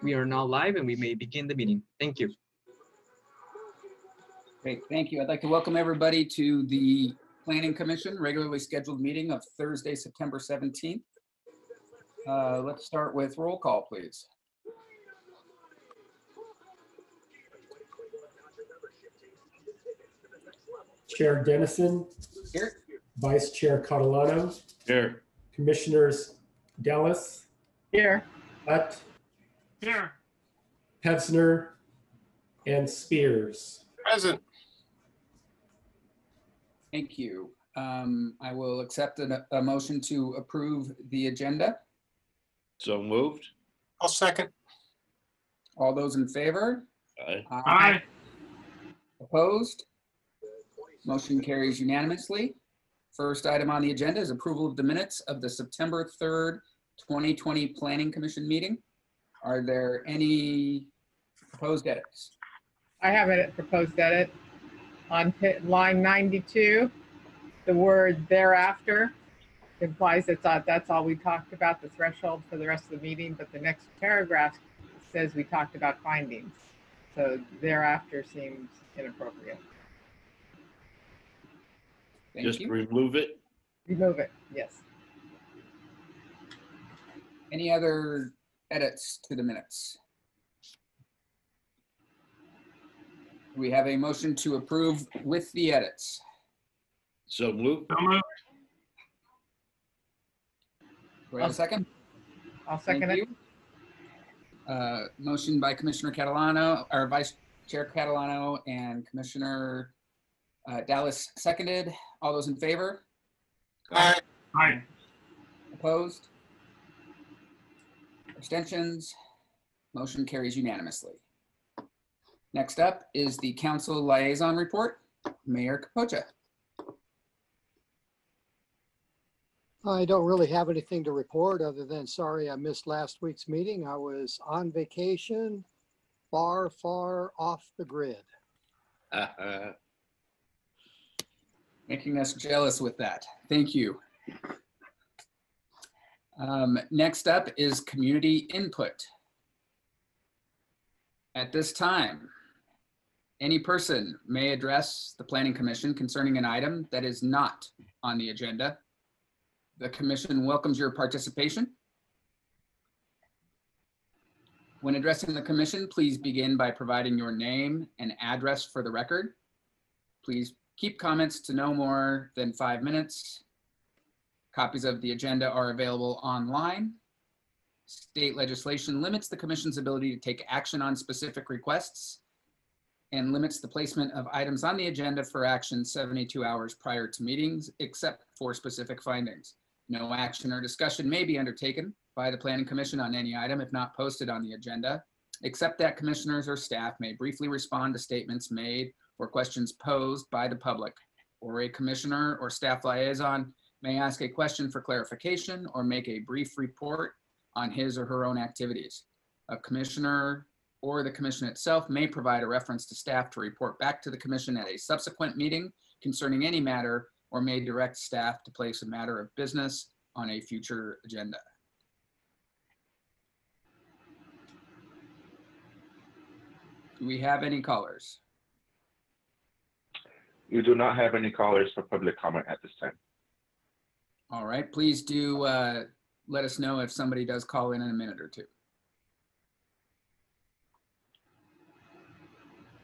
We are now live and we may begin the meeting. Thank you. Great, thank you. I'd like to welcome everybody to the Planning Commission regularly scheduled meeting of Thursday, September 17th. Let's start with roll call, please. Chair Dennison. Here. Vice Chair Catalano. Here. Commissioners Dallas. Here. Hutt. Here. Pevsner. And Spears. Present. Thank you. I will accept a motion to approve the agenda. So moved. I'll second. All those in favor? Aye. Aye. Opposed? Motion carries unanimously. First item on the agenda is approval of the minutes of the September 3rd, 2020 Planning Commission meeting. Are there any proposed edits? I have a proposed edit on line 92. The word thereafter implies that's all we talked about, the threshold for the rest of the meeting, but the next paragraph says we talked about findings. So thereafter seems inappropriate. Thank Just you. remove it. Remove it, yes. Any other edits to the minutes? We have a motion to approve with the edits. So moved. So moved. Do we have a second? I'll second Thank it. you. Motion by Commissioner Catalano, or Vice Chair Catalano, and Commissioner Dallas seconded. All those in favor? Aye. Aye. Opposed? Abstentions? Motion carries unanimously. Next up is the council liaison report. Mayor Capocha. I don't really have anything to report other than sorry I missed last week's meeting. I was on vacation, far, far off the grid. Making us jealous with that. Thank you. Next up is community input. At this time, any person may address the Planning Commission concerning an item that is not on the agenda. The commission welcomes your participation. When addressing the commission, please begin by providing your name and address for the record. Please keep comments to no more than 5 minutes. Copies of the agenda are available online. State legislation limits the commission's ability to take action on specific requests and limits the placement of items on the agenda for action 72 hours prior to meetings, except for specific findings. No action or discussion may be undertaken by the Planning Commission on any item if not posted on the agenda, except that commissioners or staff may briefly respond to statements made or questions posed by the public, or a commissioner or staff liaison may ask a question for clarification or make a brief report on his or her own activities. A commissioner or the commission itself may provide a reference to staff to report back to the commission at a subsequent meeting concerning any matter, or may direct staff to place a matter of business on a future agenda. Do we have any callers? You do not have any callers for public comment at this time. All right, please do let us know if somebody does call in a minute or two.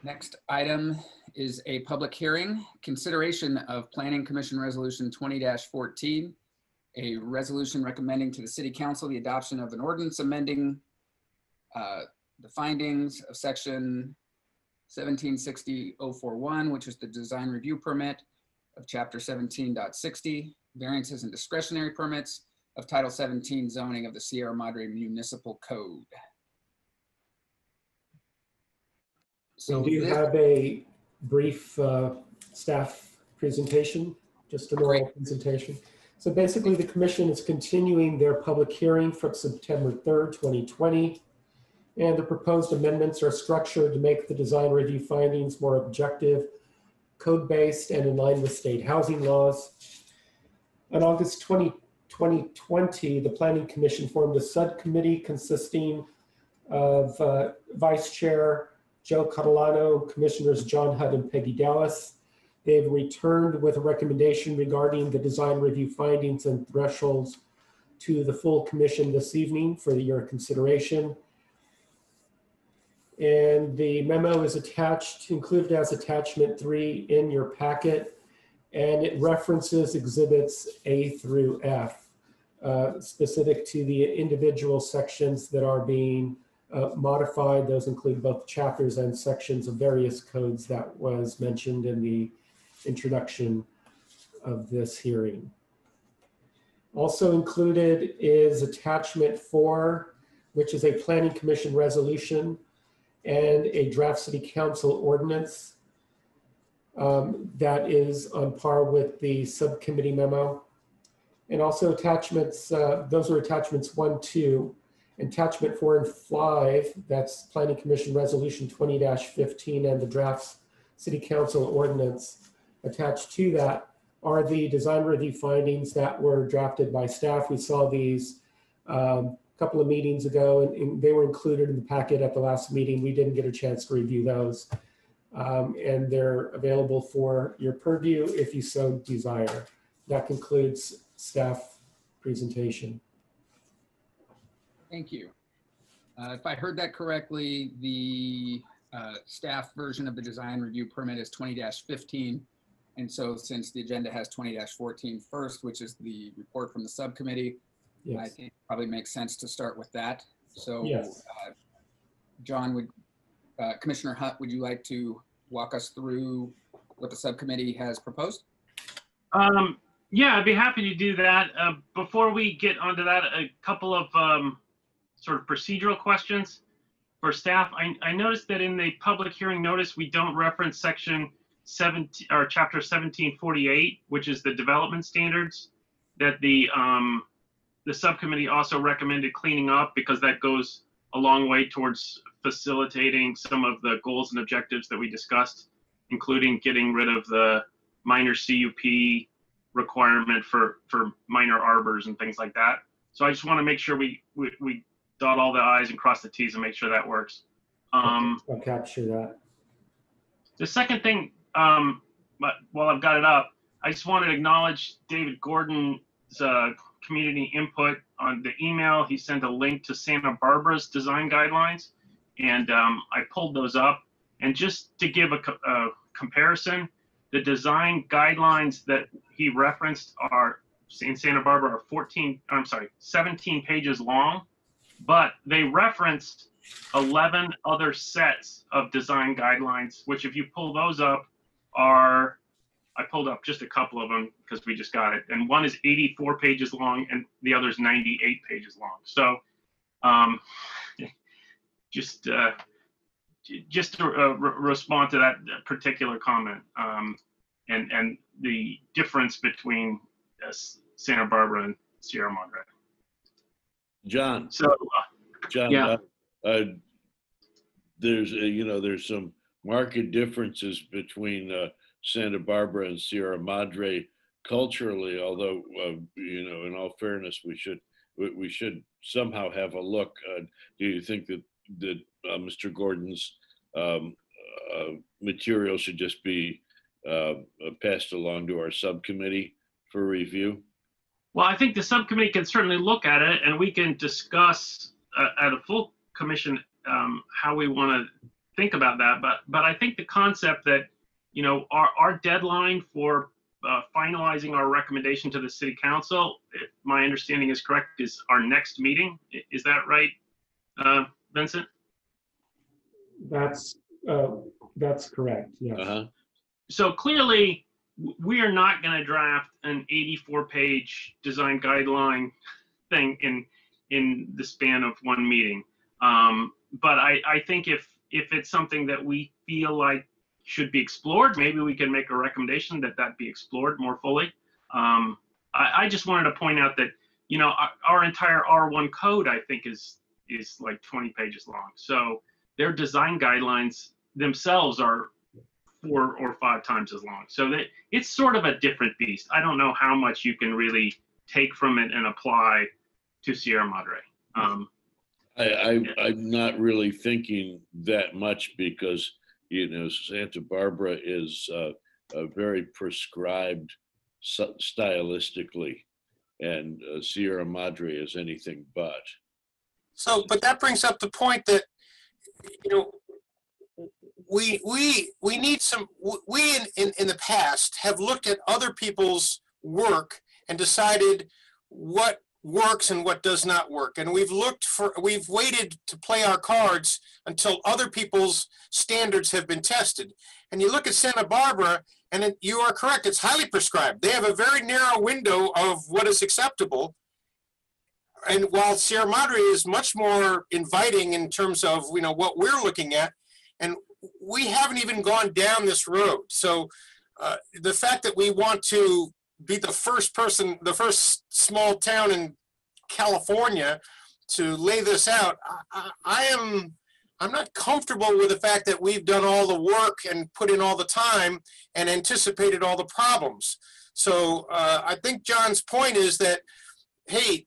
Next item is a public hearing, consideration of Planning Commission Resolution 20-14, a resolution recommending to the City Council the adoption of an ordinance amending the findings of section 1760.041, which is the design review permit of chapter 17.60, variances and discretionary permits of Title 17 zoning of the Sierra Madre Municipal Code. So we do have a brief staff presentation, just an oral presentation. So basically the commission is continuing their public hearing from September 3rd, 2020. And the proposed amendments are structured to make the design review findings more objective, code-based, and in line with state housing laws. On August 20, 2020, the Planning Commission formed a subcommittee consisting of Vice Chair Joe Catalano, Commissioners John Hudd and Peggy Dallas. They've returned with a recommendation regarding the design review findings and thresholds to the full commission this evening for your consideration. And the memo is attached, included as attachment 3 in your packet, and it references exhibits A through F, specific to the individual sections that are being modified. Those include both chapters and sections of various codes that was mentioned in the introduction of this hearing. Also included is attachment 4, which is a planning commission resolution and a draft city council ordinance that is on par with the subcommittee memo. And also attachments, those are attachments 1, 2, attachment 4 and 5, that's Planning Commission Resolution 20-15 and the draft city council ordinance. Attached to that are the design review findings that were drafted by staff. We saw these couple of meetings ago, and they were included in the packet at the last meeting. We didn't get a chance to review those. And they're available for your purview if you so desire. That concludes staff presentation. Thank you. If I heard that correctly, the staff version of the design review permit is 20-15. And so since the agenda has 20-14 first, which is the report from the subcommittee, Yes. I think it probably makes sense to start with that. So Yes. John, Commissioner Hutt, would you like to walk us through what the subcommittee has proposed? Yeah, I'd be happy to do that. Before we get onto that, a couple of sort of procedural questions for staff. I noticed that in the public hearing notice, we don't reference section 17 or chapter 1748, which is the development standards that the subcommittee also recommended cleaning up, because that goes a long way towards facilitating some of the goals and objectives that we discussed, including getting rid of the minor CUP requirement for minor arbors and things like that. So I just want to make sure we dot all the I's and cross the T's and make sure that works. I'll capture that. The second thing, but while I've got it up, I just want to acknowledge David Gordon's community input on the email. He sent a link to Santa Barbara's design guidelines, and I pulled those up. And just to give a comparison, the design guidelines that he referenced are in Santa Barbara are 17 pages long, but they referenced 11 other sets of design guidelines, which if you pull those up are, I pulled up just a couple of them because we just got it. And one is 84 pages long and the other is 98 pages long. So just to respond to that particular comment and the difference between Santa Barbara and Sierra Madre. John. So, John, yeah. There's some marked differences between Santa Barbara and Sierra Madre culturally, although in all fairness, we should somehow have a look. Do you think that Mr. Gordon's material should just be passed along to our subcommittee for review? Well, I think the subcommittee can certainly look at it, and we can discuss at a full commission how we want to think about that. But I think the concept that our deadline for finalizing our recommendation to the city council, if my understanding is correct, is our next meeting. Is that right, Vincent? That's correct. Yes. Uh-huh. So clearly, we are not going to draft an 84-page design guideline thing in the span of one meeting. But I think if it's something that we feel like should be explored, maybe we can make a recommendation that be explored more fully. I just wanted to point out that our entire R1 code, I think, is like 20 pages long. So their design guidelines themselves are 4 or 5 times as long. So that it's sort of a different beast. I don't know how much you can really take from it and apply to Sierra Madre. I'm not really thinking that much because, you know, Santa Barbara is very prescribed stylistically, and Sierra Madre is anything but. So, but that brings up the point that, you know, we need some, we in the past have looked at other people's work and decided what works and what does not work. And we've waited to play our cards until other people's standards have been tested. And you look at Santa Barbara, and you are correct, it's highly prescribed. They have a very narrow window of what is acceptable. And while Sierra Madre is much more inviting in terms of, you know, what we're looking at, and we haven't even gone down this road. So the fact that we want to be the first small town in California to lay this out, I'm not comfortable with the fact that we've done all the work and put in all the time and anticipated all the problems. So I think John's point is that, hey,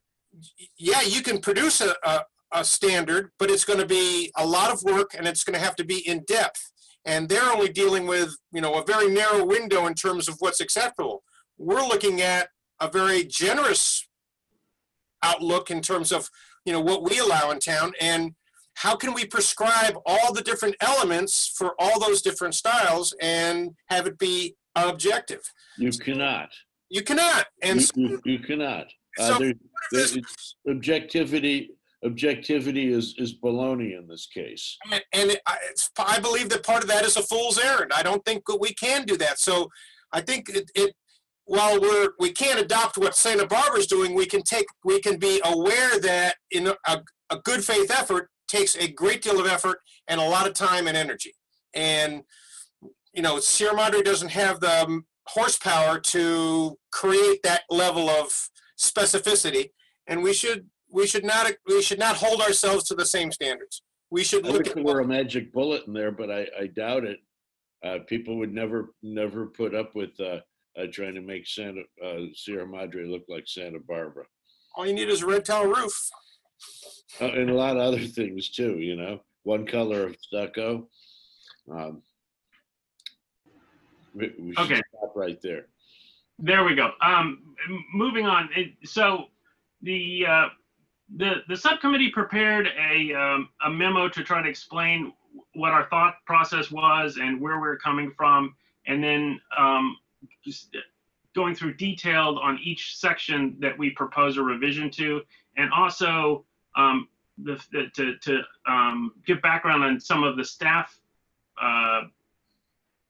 yeah, you can produce a standard, but it's going to be a lot of work and it's going to have to be in depth. And they're only dealing with, you know, a very narrow window in terms of what's acceptable. We're looking at a very generous outlook in terms of, you know, what we allow in town, and how can we prescribe all the different elements for all those different styles and have it be objective. You cannot. You cannot. And you cannot. so Objectivity is baloney in this case. And I believe that part of that is a fool's errand. I don't think we can do that. So I think while we can't adopt what Santa Barbara is doing, we can be aware that in a good faith effort takes a great deal of effort and a lot of time and energy. And, you know, Sierra Madre doesn't have the horsepower to create that level of specificity, and we should not hold ourselves to the same standards. We should look at. There were a magic bullet in there, but I doubt it. People would never put up with trying to make Sierra Madre look like Santa Barbara. All you need is a red tile roof. And a lot of other things too, you know, one color of stucco. We should stop right there. There we go. Moving on. So the subcommittee prepared a memo to try to explain what our thought process was and where we're coming from, and then just going through detailed on each section that we propose a revision to, and also to give background on some of the staff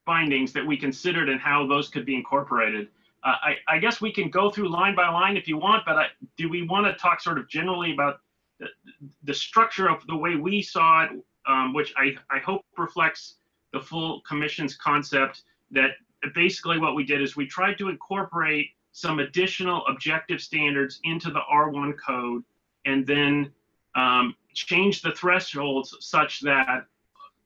findings that we considered and how those could be incorporated. I guess we can go through line by line if you want, but do we want to talk sort of generally about the structure of the way we saw it, which I hope reflects the full commission's concept, that basically what we did is we tried to incorporate some additional objective standards into the R1 code, and then change the thresholds such that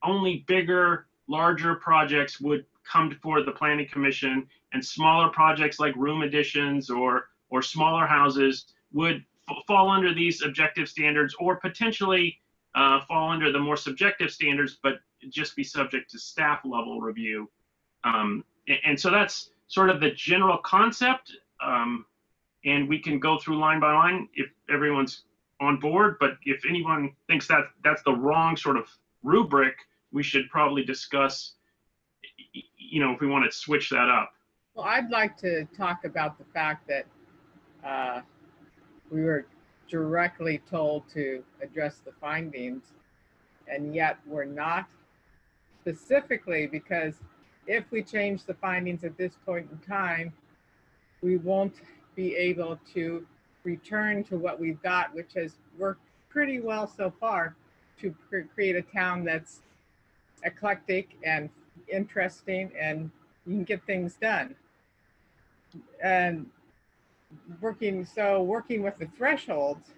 only bigger, larger projects would come before the Planning Commission, and smaller projects like room additions or smaller houses would fall under these objective standards, or potentially fall under the more subjective standards, but just be subject to staff level review. And so that's sort of the general concept. And we can go through line by line if everyone's on board, but if anyone thinks that that's the wrong sort of rubric, we should probably discuss, you know, if we want to switch that up. Well, I'd like to talk about the fact that we were directly told to address the findings, and yet we're not, specifically because if we change the findings at this point in time, we won't be able to return to what we've got, which has worked pretty well so far, to create a town that's eclectic and interesting, and you can get things done. And working with the thresholds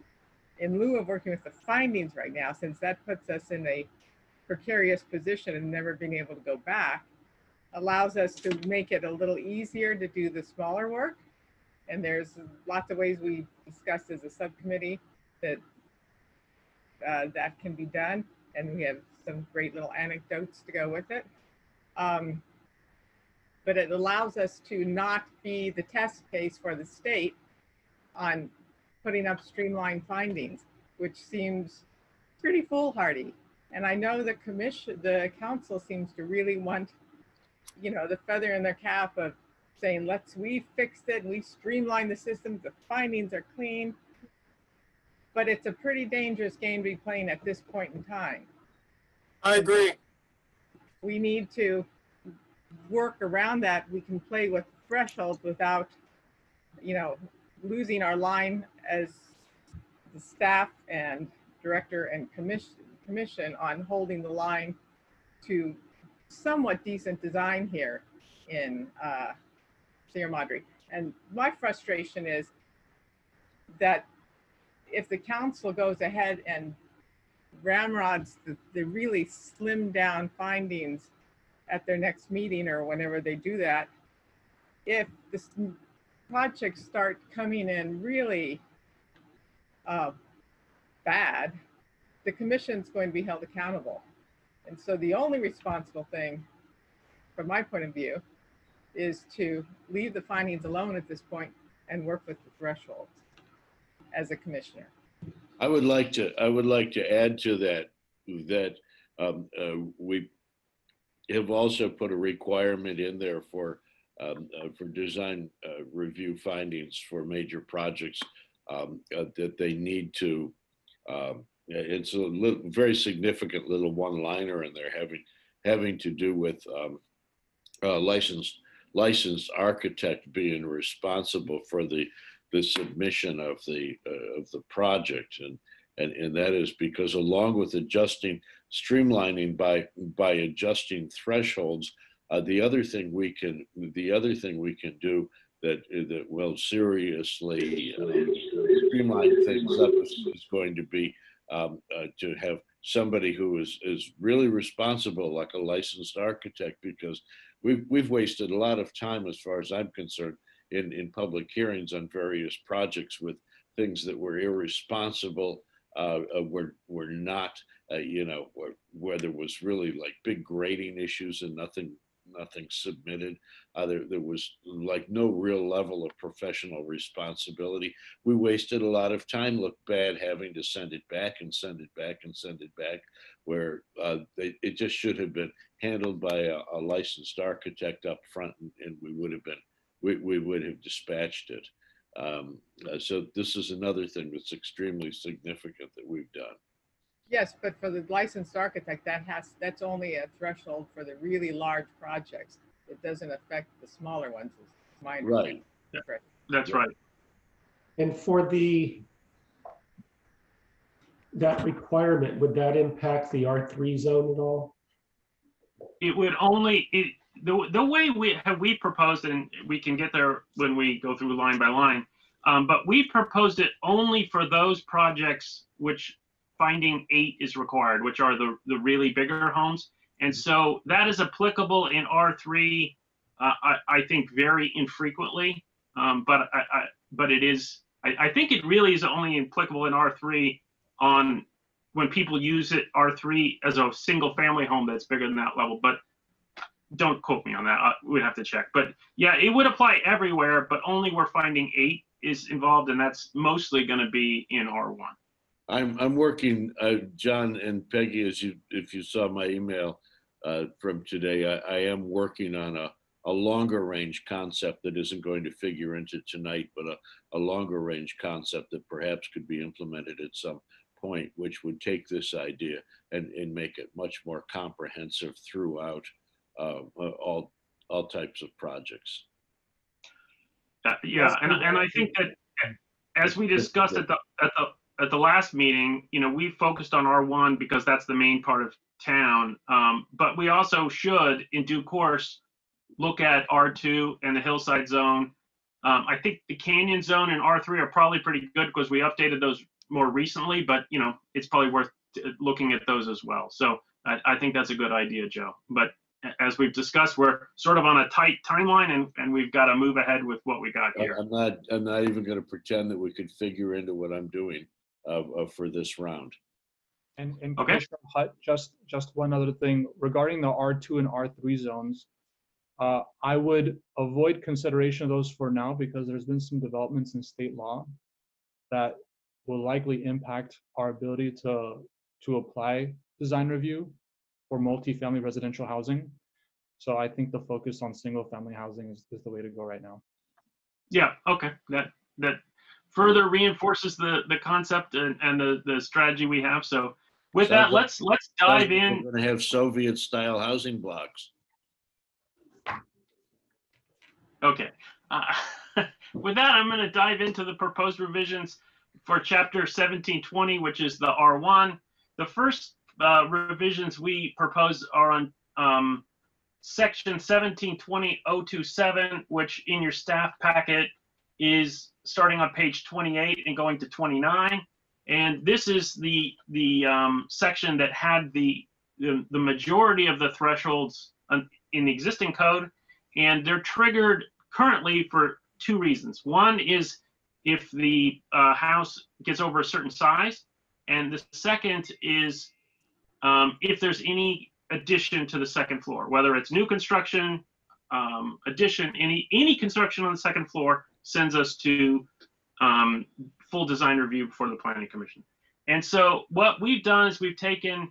in lieu of working with the findings right now, since that puts us in a precarious position and never being able to go back, allows us to make it a little easier to do the smaller work. And there's lots of ways we discussed as a subcommittee that that can be done. And we have some great little anecdotes to go with it. But it allows us to not be the test case for the state on putting up streamlined findings, which seems pretty foolhardy. And I know the council seems to really want, you know, the feather in their cap of saying, we fixed it and we streamlined the system, the findings are clean. But it's a pretty dangerous game to be playing at this point in time. I agree. We need to work around that. We can play with thresholds without, you know, losing our line as the staff and director and commission on holding the line to somewhat decent design here in Sierra Madre. And my frustration is that if the council goes ahead and ramrods the really slimmed down findings at their next meeting or whenever they do that, if the projects start coming in really bad, the commission's going to be held accountable. And so the only responsible thing, from my point of view, is to leave the findings alone at this point and work with the thresholds as a commissioner. I would like to add to that we have also put a requirement in there for design review findings for major projects that they need to. It's a very significant little one-liner in there having to do with licensed architect being responsible for the submission of the project, and that is because along with streamlining by adjusting thresholds, the other thing we can do that will seriously streamline things up is going to be to have somebody who is really responsible, like a licensed architect, because we've wasted a lot of time, as far as I'm concerned, in public hearings on various projects with things that were irresponsible, were not, where there was really like big grading issues and nothing submitted. There was like no real level of professional responsibility. We wasted a lot of time, looked bad, having to send it back and send it back and send it back, where it just should have been handled by a licensed architect up front, and we would have dispatched it. So this is another thing that's extremely significant that we've done. Yes, but for the licensed architect, that's only a threshold for the really large projects. It doesn't affect the smaller ones, is my understanding. Right. That's right. And for that requirement, would that impact the R3 zone at all? It would only, the way we proposed it, and we can get there when we go through line by line, but we proposed it only for those projects which finding 8 is required, which are the really bigger homes. And so that is applicable in R3, I think very infrequently, but it is, I think it really is only applicable in R3 on when people use it, R3 as a single family home that's bigger than that level, but don't quote me on that. We'd have to check. But yeah, it would apply everywhere, but only where finding 8 is involved, and that's mostly going to be in R1. I'm working, John and Peggy, if you saw my email from today, I am working on a longer range concept that isn't going to figure into tonight, but a longer range concept that perhaps could be implemented at some point, which would take this idea and make it much more comprehensive throughout all types of projects. Yeah, and I think that as we discussed at the last meeting, we focused on R1 because that's the main part of town. But we also should, in due course, look at R2 and the hillside zone. I think the canyon zone and R3 are probably pretty good because we updated those more recently, but it's probably worth looking at those as well. So I think that's a good idea, Joe. But as we've discussed, we're sort of on a tight timeline, and we've got to move ahead with what we got here. I'm not even going to pretend that we could figure into what I'm doing for this round. And Okay. Commissioner Hutt, just one other thing regarding the R2 and R3 zones. I would avoid consideration of those for now because there's been some developments in state law that will likely impact our ability to apply design review for multifamily residential housing. So I think the focus on single family housing is the way to go right now. Yeah, okay. That further reinforces the concept and the strategy we have. So with that, let's dive in. We're going to have Soviet style housing blocks. Okay. With that, I'm going to dive into the proposed revisions for Chapter 1720, which is the R1. The first revisions we propose are on Section 1720.027, which in your staff packet is starting on page 28 and going to 29. And this is the section that had the majority of the thresholds in the existing code. And they're triggered currently for two reasons. One is if the house gets over a certain size. And the second is if there's any addition to the second floor, whether it's new construction, addition, any construction on the second floor sends us to full design review before the Planning Commission. And so what we've done is we've taken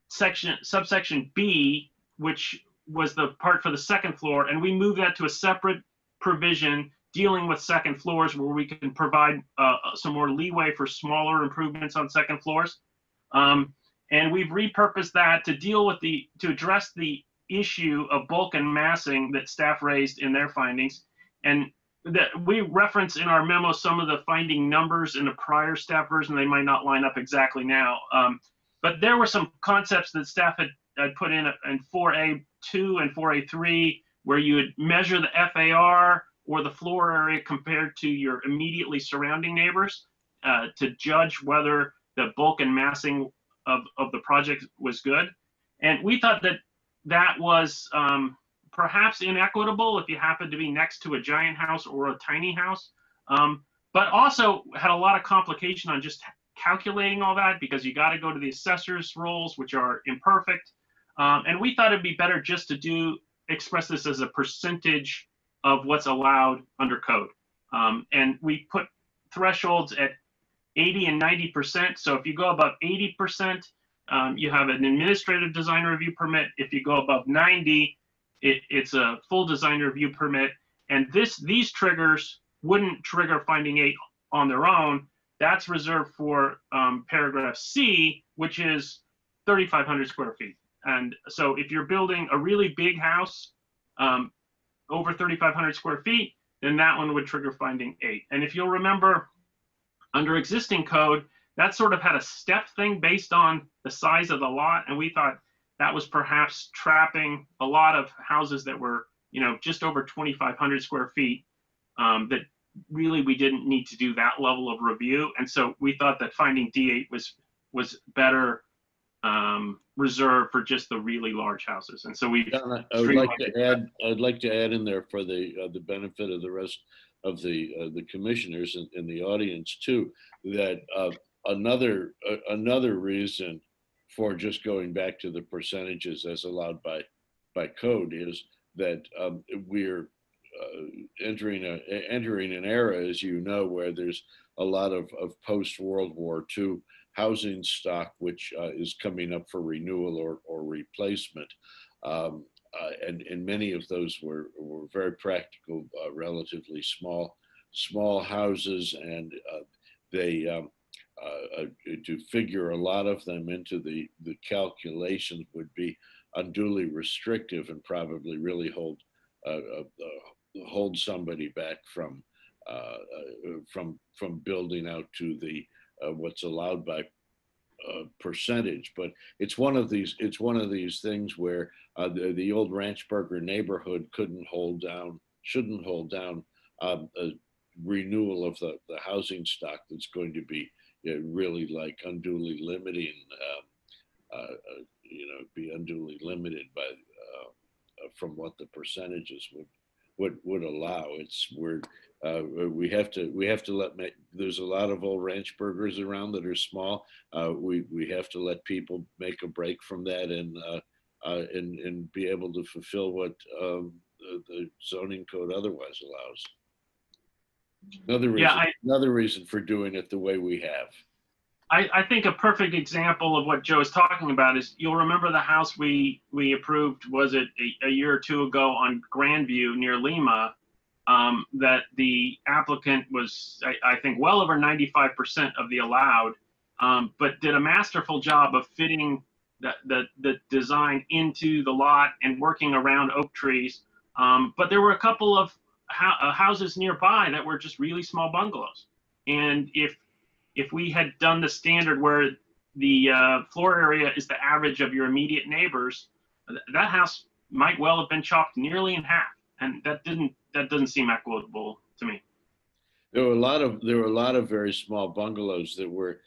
subsection B, which was the part for the second floor, and we moved that to a separate provision dealing with second floors where we can provide some more leeway for smaller improvements on second floors. And we've repurposed that to deal with to address the issue of bulk and massing that staff raised in their findings. And that we reference in our memo some of the finding numbers in the prior staff version. They might not line up exactly now. But there were some concepts that staff had put in 4A2 and 4A3, where you would measure the FAR or the floor area compared to your immediately surrounding neighbors to judge whether the bulk and massing of the project was good. And we thought that was perhaps inequitable if you happen to be next to a giant house or a tiny house, but also had a lot of complication on just calculating all that because you got to go to the assessor's rolls, which are imperfect. And we thought it'd be better just to express this as a percentage of what's allowed under code. And we put thresholds at 80 and 90%. So if you go above 80%, you have an administrative design review permit. If you go above 90, it's a full design review permit. And these triggers wouldn't trigger finding 8 on their own. That's reserved for paragraph C, which is 3,500 square feet. And so if you're building a really big house over 3,500 square feet, then that one would trigger finding 8. And if you'll remember, under existing code, that sort of had a step thing based on the size of the lot. And we thought that was perhaps trapping a lot of houses that were, just over 2,500 square feet that really we didn't need to do that level of review. And so we thought that finding D8 was better reserved for just the really large houses. And so we I'd like to add in there for the benefit of the rest of the commissioners in the audience too, that another reason for just going back to the percentages as allowed by code is that we're entering an era, as you know, where there's a lot of post-World War II housing stock which is coming up for renewal or replacement. And many of those were very practical, relatively small houses, and they to figure a lot of them into the calculations would be unduly restrictive and probably really hold somebody back from building out to the what's allowed by percentage. But it's one of these things where the old Ranchburger neighborhood shouldn't hold down a renewal of the housing stock that's going to be really like unduly limiting, be unduly limited by from what the percentages would allow. We have to there's a lot of old ranch burgers around that are small. We have to let people make a break from that and be able to fulfill what the zoning code otherwise allows. Another reason for doing it the way we have. I think a perfect example of what Joe is talking about is, you'll remember the house we approved, was it a year or two ago on Grandview near Lima, that the applicant was, I think, well over 95% of the allowed, but did a masterful job of fitting the design into the lot and working around oak trees. But there were a couple of houses nearby that were just really small bungalows. And if we had done the standard where the floor area is the average of your immediate neighbors, that house might well have been chopped nearly in half, and that doesn't seem equitable to me. There were a lot of very small bungalows that were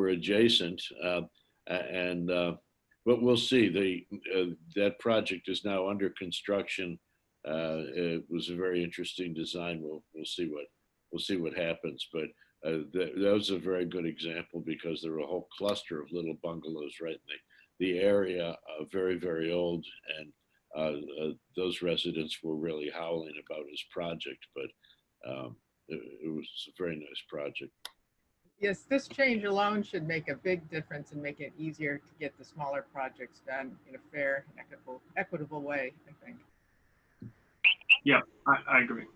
adjacent, but we'll see. That project is now under construction. It was a very interesting design. We'll see what happens, but. That was a very good example, because there were a whole cluster of little bungalows right in the area, very, very old, and those residents were really howling about his project, but it was a very nice project. Yes, this change alone should make a big difference and make it easier to get the smaller projects done in a fair and equitable way, I think. Yeah, I agree.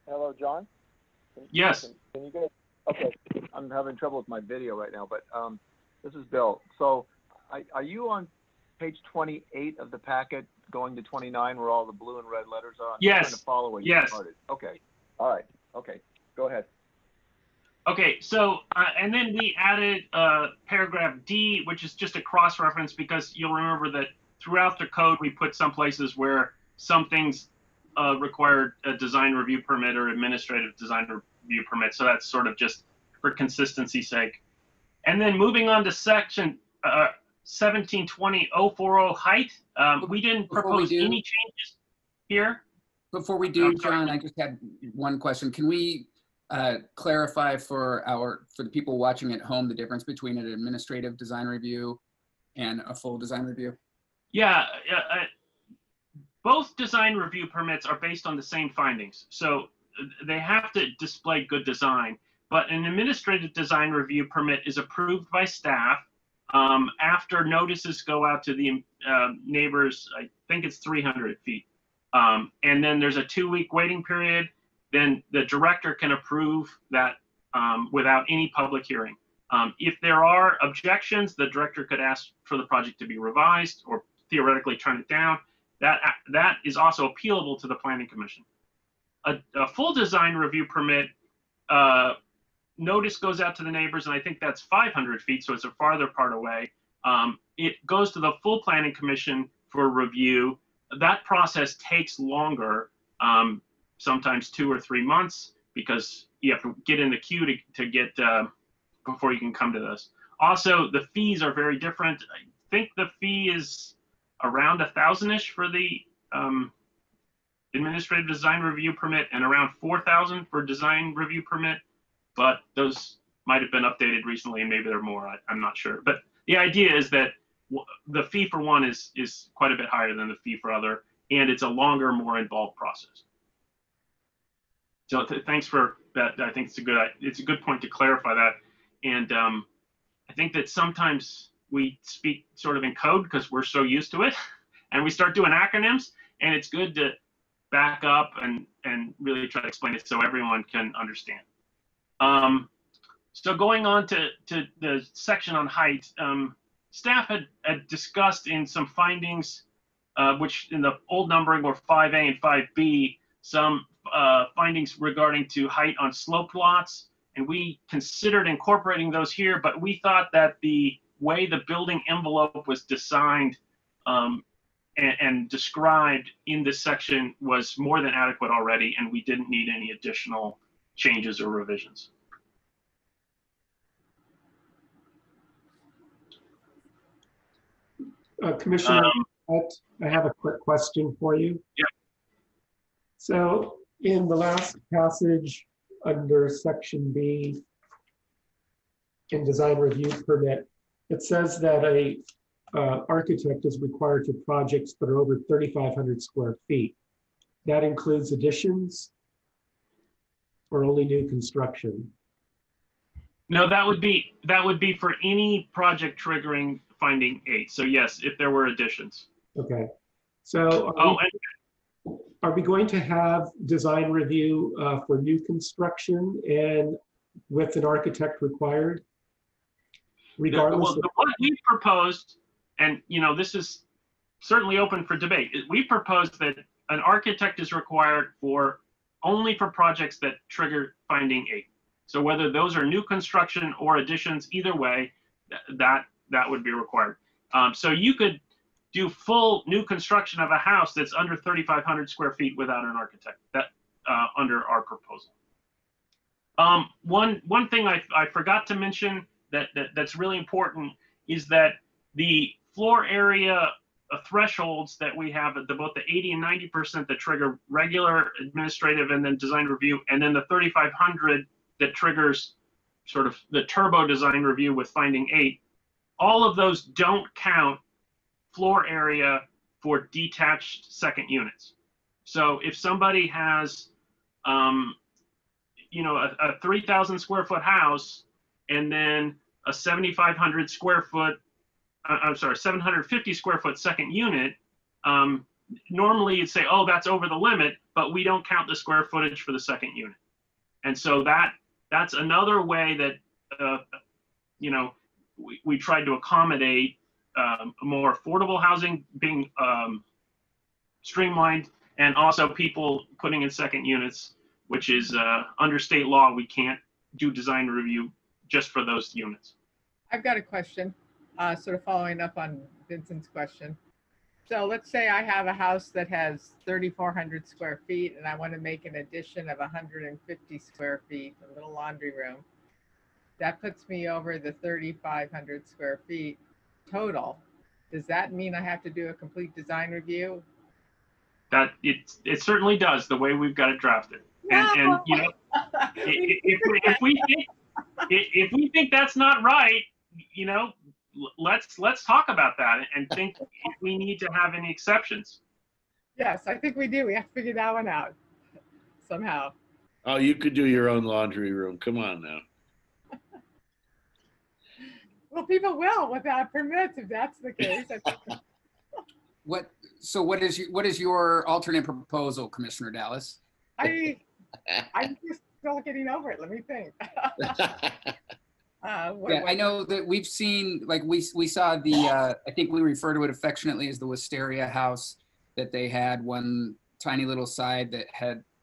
Hello, John? Yes. Can you guys? Okay, I'm having trouble with my video right now, but this is Bill. So, are you on page 28 of the packet, going to 29, where all the blue and red letters are? I'm yes. Trying to follow where you started. Okay. All right. Okay. Go ahead. Okay. So, and then we added paragraph D, which is just a cross-reference, because you'll remember that throughout the code we put some places where some things required a design review permit or administrative design review permit. So that's sort of just for consistency's sake. And then moving on to section 1720-040 height, we didn't propose any changes here. Before we do, John, I just had one question. Can we clarify for the people watching at home the difference between an administrative design review and a full design review? Yeah. Both design review permits are based on the same findings. So they have to display good design, but an administrative design review permit is approved by staff after notices go out to the neighbors. I think it's 300 feet. And then there's a 2-week waiting period. Then the director can approve that without any public hearing. If there are objections, the director could ask for the project to be revised or theoretically turn it down. That is also appealable to the Planning Commission. A full design review permit, notice goes out to the neighbors, and I think that's 500 feet, so it's a farther part away. It goes to the full Planning Commission for review. That process takes longer, sometimes 2 or 3 months, because you have to get in the queue to get before you can come to this. Also, the fees are very different. I think the fee is around 1,000-ish for the administrative design review permit, and around 4,000 for design review permit. But those might have been updated recently, and maybe they're more. I'm not sure. But the idea is that the fee for one is quite a bit higher than the fee for other, and it's a longer, more involved process. So thanks for that. I think it's a good point to clarify that. And I think that sometimes we speak sort of in code because we're so used to it, and we start doing acronyms, and it's good to back up and really try to explain it so everyone can understand. So going on to the section on height, staff had discussed in some findings, which in the old numbering were 5A and 5B, some findings regarding to height on sloped lots, and we considered incorporating those here, but we thought that the way the building envelope was designed and described in this section was more than adequate already, and we didn't need any additional changes or revisions. Commissioner, I have a quick question for you. Yeah. So in the last passage under section B in design review permit, it says that a architect is required for projects that are over 3,500 square feet. That includes additions or only new construction? No, that would be for any project triggering finding 8. So yes, if there were additions. Okay. So are we going to have design review for new construction and with an architect required? Regardless What we proposed, and this is certainly open for debate. We proposed that an architect is required only for projects that trigger finding 8. So whether those are new construction or additions, either way, that would be required. So you could do full new construction of a house that's under 3,500 square feet without an architect. That under our proposal. One thing I forgot to mention that's really important is that the floor area thresholds that we have at both the 80 and 90% that trigger regular administrative and then design review, and then the 3,500 that triggers sort of the turbo design review with finding 8, all of those don't count floor area for detached second units. So if somebody has, a 3,000 square foot house and then a 7,500 square foot, 750 square foot second unit, normally you'd say, oh, that's over the limit, but we don't count the square footage for the second unit. And so that's another way that, we tried to accommodate more affordable housing being streamlined, and also people putting in second units, which is under state law, we can't do design review just for those units. I've got a question, sort of following up on Vincent's question. So let's say I have a house that has 3,400 square feet and I want to make an addition of 150 square feet, a little laundry room. That puts me over the 3,500 square feet total. Does that mean I have to do a complete design review? That it certainly does, the way we've got it drafted. And if we think that's not right, let's talk about that and think if we need to have any exceptions. Yes, I think we do. We have to figure that one out somehow. Oh, you could do your own laundry room. Come on now. Well, people will without permits if that's the case. So what is your alternate proposal, Commissioner Dallas? I'm just still getting over it. Let me think. Yeah, I know that we've seen, like we saw the, I think we refer to it affectionately as the wisteria house, that they had one tiny little side that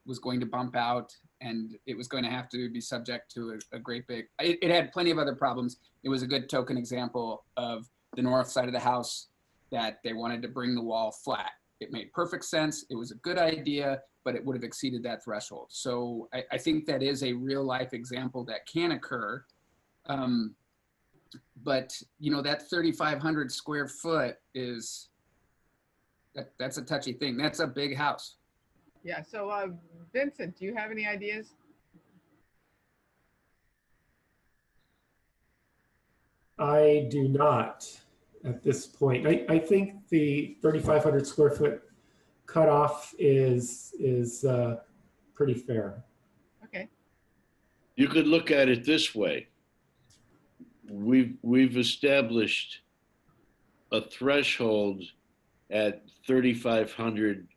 was going to bump out, and it was going to have to be subject to a great big, it had plenty of other problems. It was a good token example of the north side of the house that they wanted to bring the wall flat. It made perfect sense. It was a good idea, but it would have exceeded that threshold. So I think that is a real life example that can occur. But that 3,500 square foot is, that's a touchy thing. That's a big house. Yeah, so Vincent, do you have any ideas? I do not at this point. I think the 3,500 square foot cutoff is pretty fair. Okay. You could look at it this way. We've established a threshold at 3,500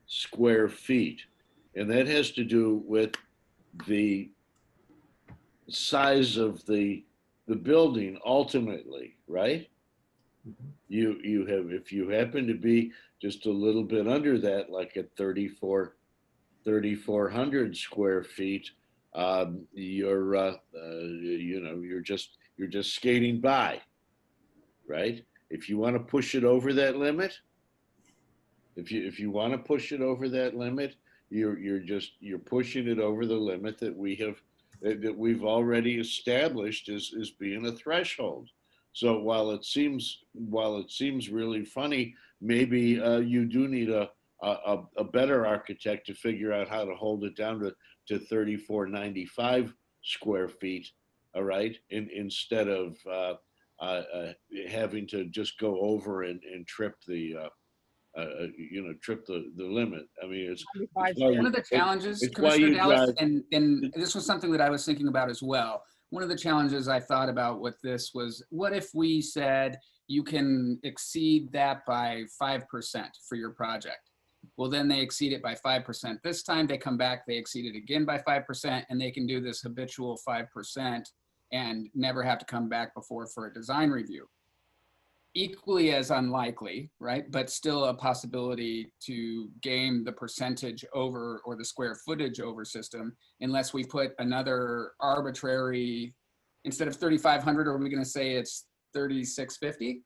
square feet, and that has to do with the size of the building ultimately, right? Mm-hmm. You have, if you happen to be just a little bit under that, like at 3,400 square feet, you're just skating by, right? If you want to push it over that limit, if you want to push it over that limit, you're pushing it over the limit that we've already established as being a threshold. So while it seems really funny, maybe you do need a a better architect to figure out how to hold it down to 3495 square feet, all right, instead of having to just go over and trip the trip the limit. I mean, it's why one of the challenges, it's why Commissioner you Dallas, drive. and this was something that I was thinking about as well. One of the challenges I thought about with this was, what if we said you can exceed that by 5% for your project? Well, then they exceed it by 5%. This time they come back, they exceed it again by 5%, and they can do this habitual 5% and never have to come back before for a design review. Equally as unlikely, right? But still a possibility to game the percentage over or the square footage over system, unless we put another arbitrary, instead of 3,500, are we going to say it's 3,650?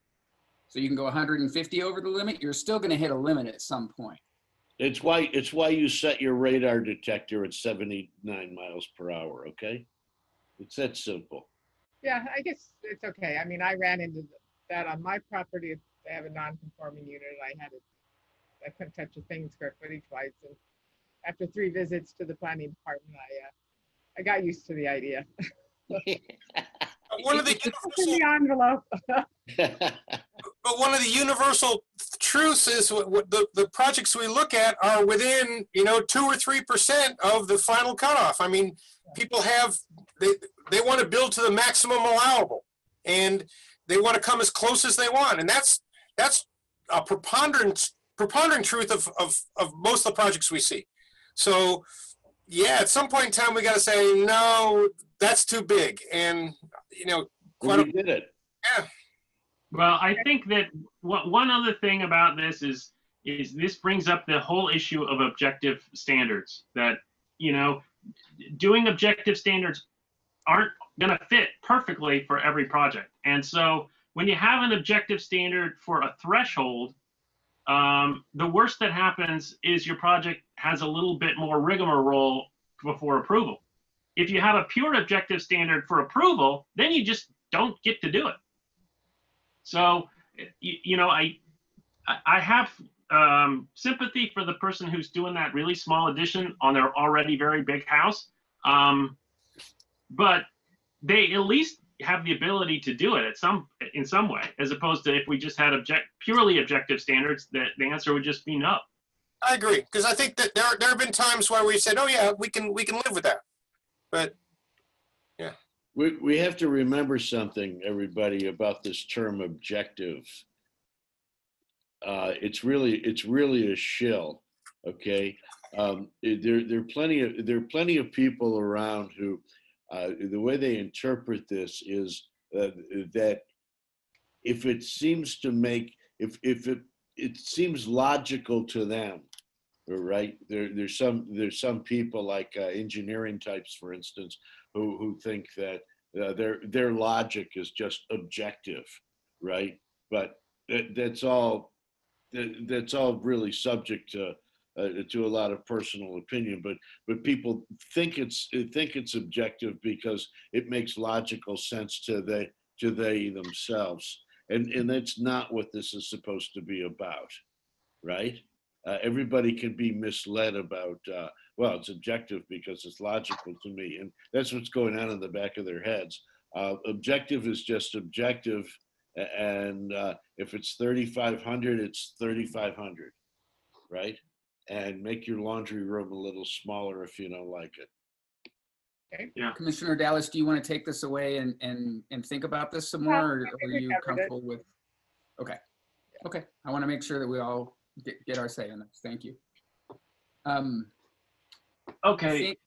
So you can go 150 over the limit. You're still going to hit a limit at some point. It's why you set your radar detector at 79 miles per hour. Okay, it's that simple. Yeah, I guess it's okay. I mean, I ran into that on my property. They have a non-conforming unit. I couldn't touch a thing square footage wise. And after 3 visits to the planning department, I got used to the idea. One of the In the envelope. But one of the universal truths is what the projects we look at are within, 2 or 3% of the final cutoff. I mean, people they want to build to the maximum allowable, and they want to come as close as they want. And that's a preponderant truth of most of the projects we see. So yeah, at some point in time, we got to say, no, that's too big. And, we did it. Yeah. Well, I think that one other thing about this is this brings up the whole issue of objective standards, that, doing objective standards aren't going to fit perfectly for every project. And so when you have an objective standard for a threshold, the worst that happens is your project has a little bit more rigmarole before approval. If you have a pure objective standard for approval, then you just don't get to do it. So, I have sympathy for the person who's doing that really small addition on their already very big house. But they at least have the ability to do it in some way, as opposed to if we just had purely objective standards, that the answer would just be no. I agree, because I think that there have been times where we said, oh yeah, we can live with that. But yeah. We have to remember something, everybody, about this term objective. It's really a shill. Okay, there are plenty of people around who the way they interpret this is that if it seems to make if it seems logical to them, right? There's some people like engineering types, for instance, who think that their logic is just objective, right? But that's all really subject to a lot of personal opinion. But people think it's objective because it makes logical sense to they themselves, and that's not what this is supposed to be about, right? Everybody can be misled about, well, it's objective because it's logical to me. And that's what's going on in the back of their heads. Objective is just objective. And if it's 3,500, it's 3,500, right? And make your laundry room a little smaller if you don't like it. Okay. Yeah. Commissioner Dallas, do you want to take this away and think about this some more, or are you comfortable with? Okay. Okay. I want to make sure that we all get our say on this. Thank you. Okay.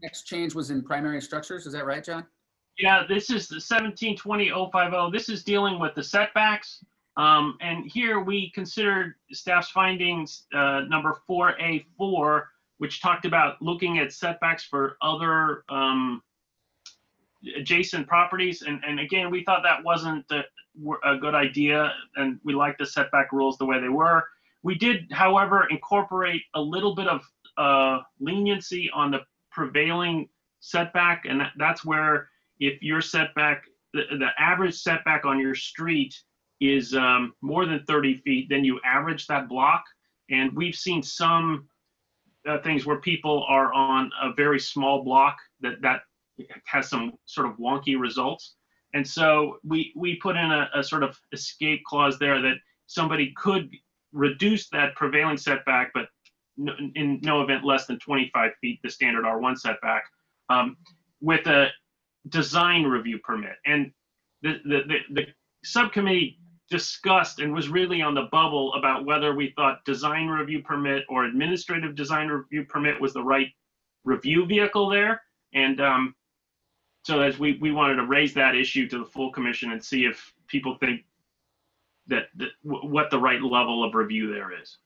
Next change was in primary structures. Is that right, John? Yeah, this is the 1720-050. This is dealing with the setbacks. And here we considered staff's findings number 4A4, which talked about looking at setbacks for other adjacent properties. And again, we thought that wasn't a good idea, and we liked the setback rules the way they were. We did, however, incorporate a little bit of leniency on the prevailing setback, and that's where if your setback, the average setback on your street is more than 30 feet, then you average that block. And we've seen some things where people are on a very small block that has some sort of wonky results. And so we put in a sort of escape clause there that somebody could reduce that prevailing setback, but in no event less than 25 feet, the standard R1 setback, with a design review permit. And the subcommittee discussed and was really on the bubble about whether we thought design review permit or administrative design review permit was the right review vehicle there. And so as we wanted to raise that issue to the full commission and see if people think that what the right level of review there is.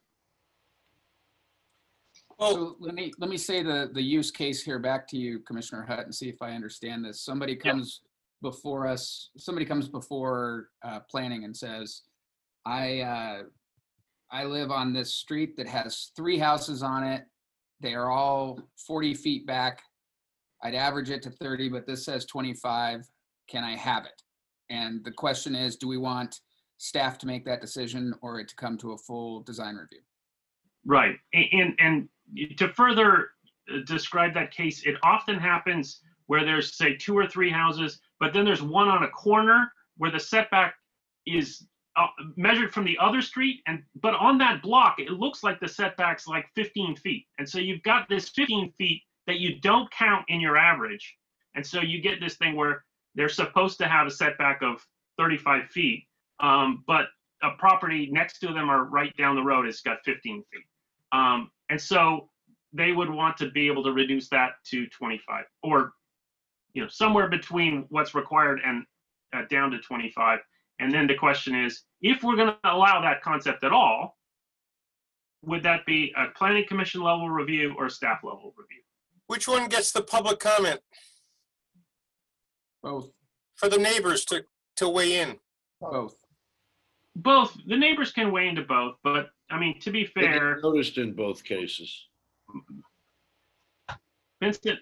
So let me say the use case here back to you, Commissioner Hutt, and see if I understand this. Somebody comes before us, somebody comes before planning and says, I live on this street that has 3 houses on it. They are all 40 feet back. I'd average it to 30, but this says 25. Can I have it? And the question is, do we want staff to make that decision or it to come to a full design review? Right. And to further describe that case, it often happens where there's, say, 2 or 3 houses, but then there's one on a corner where the setback is measured from the other street, but on that block, it looks like the setback's like 15 feet. And so you've got this 15 feet that you don't count in your average. And so you get this thing where they're supposed to have a setback of 35 feet, but a property next to them or right down the road has got 15 feet. And so they would want to be able to reduce that to 25, or somewhere between what's required and down to 25. And then the question is, if we're going to allow that concept at all, would that be a planning commission level review or staff level review? Which one gets the public comment? Both. For the neighbors to weigh in? Both. Both. The neighbors can weigh into both, but I mean, to be fair, noticed in both cases. Vincent,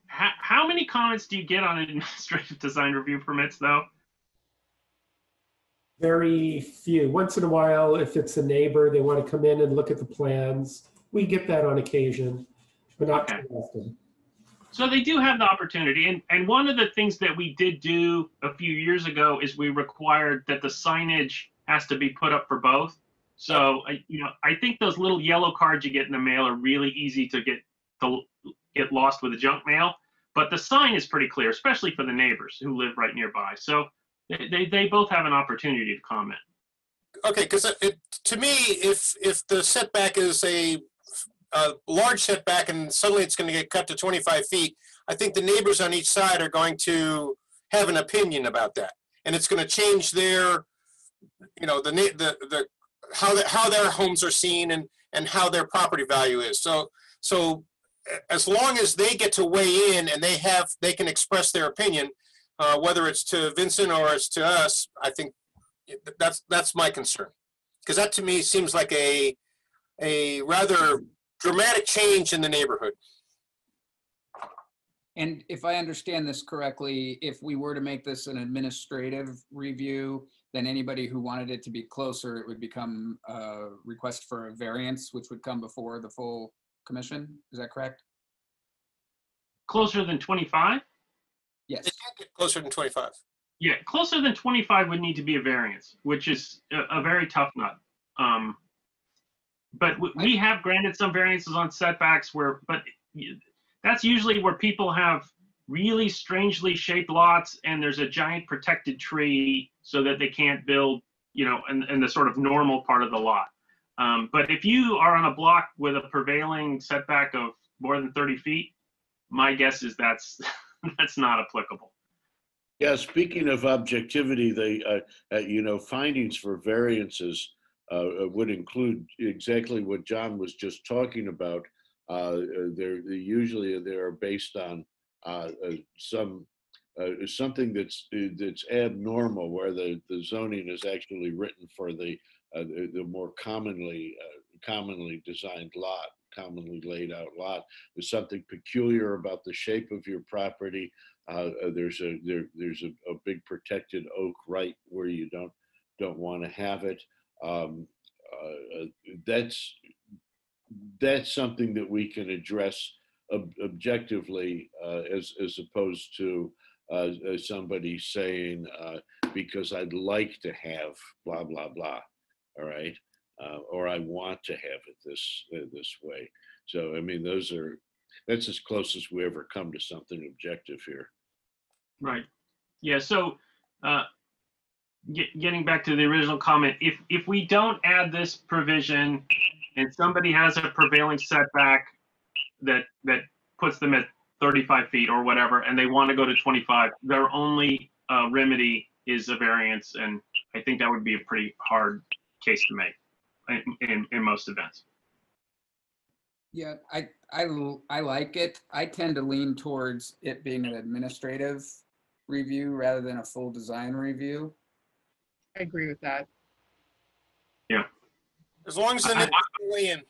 how many comments do you get on administrative design review permits, though? Very few. Once in a while, if it's a neighbor, they want to come in and look at the plans. We get that on occasion, but not too often. So they do have the opportunity. And one of the things that we did do a few years ago is we required that the signage has to be put up for both. So, I think those little yellow cards you get in the mail are really easy to get lost with the junk mail. But the sign is pretty clear, especially for the neighbors who live right nearby. So they both have an opportunity to comment. Okay, because to me, if the setback is a large setback and suddenly it's going to get cut to 25 feet, I think the neighbors on each side are going to have an opinion about that, and it's going to change their, how their homes are seen and how their property value is. So as long as they get to weigh in and they can express their opinion, whether it's to Vincent or it's to us, I think that's my concern, because that to me seems like a rather dramatic change in the neighborhood. And if I understand this correctly, if we were to make this an administrative review, then anybody who wanted it to be closer, it would become a request for a variance, which would come before the full commission. Is that correct? Closer than 25? Yes. It can't get closer than 25. Yeah, closer than 25 would need to be a variance, which is a very tough nut. But we have granted some variances on setbacks but that's usually where people have really strangely shaped lots and there's a giant protected tree so that they can't build, in the sort of normal part of the lot. But if you are on a block with a prevailing setback of more than 30 feet, my guess is that's not applicable. Yeah, speaking of objectivity, findings for variances would include exactly what John was just talking about. Usually they are based on something that's abnormal, where the zoning is actually written for the more commonly designed lot, commonly laid out lot. There's something peculiar about the shape of your property. There's a big protected oak right where you don't want to have it. that's something that we can address objectively, as opposed to somebody saying, because I'd like to have blah, blah, blah, all right? Or I want to have it this way. So, I mean, that's as close as we ever come to something objective here. Right. Yeah. So, getting back to the original comment, if we don't add this provision and somebody has a prevailing setback that puts them at 35 feet or whatever, and they want to go to 25, their only remedy is a variance, and I think that would be a pretty hard case to make in most events. Yeah, I like it. I tend to lean towards it being an administrative review rather than a full design review. I agree with that. Yeah. As long as the neighbors weigh in.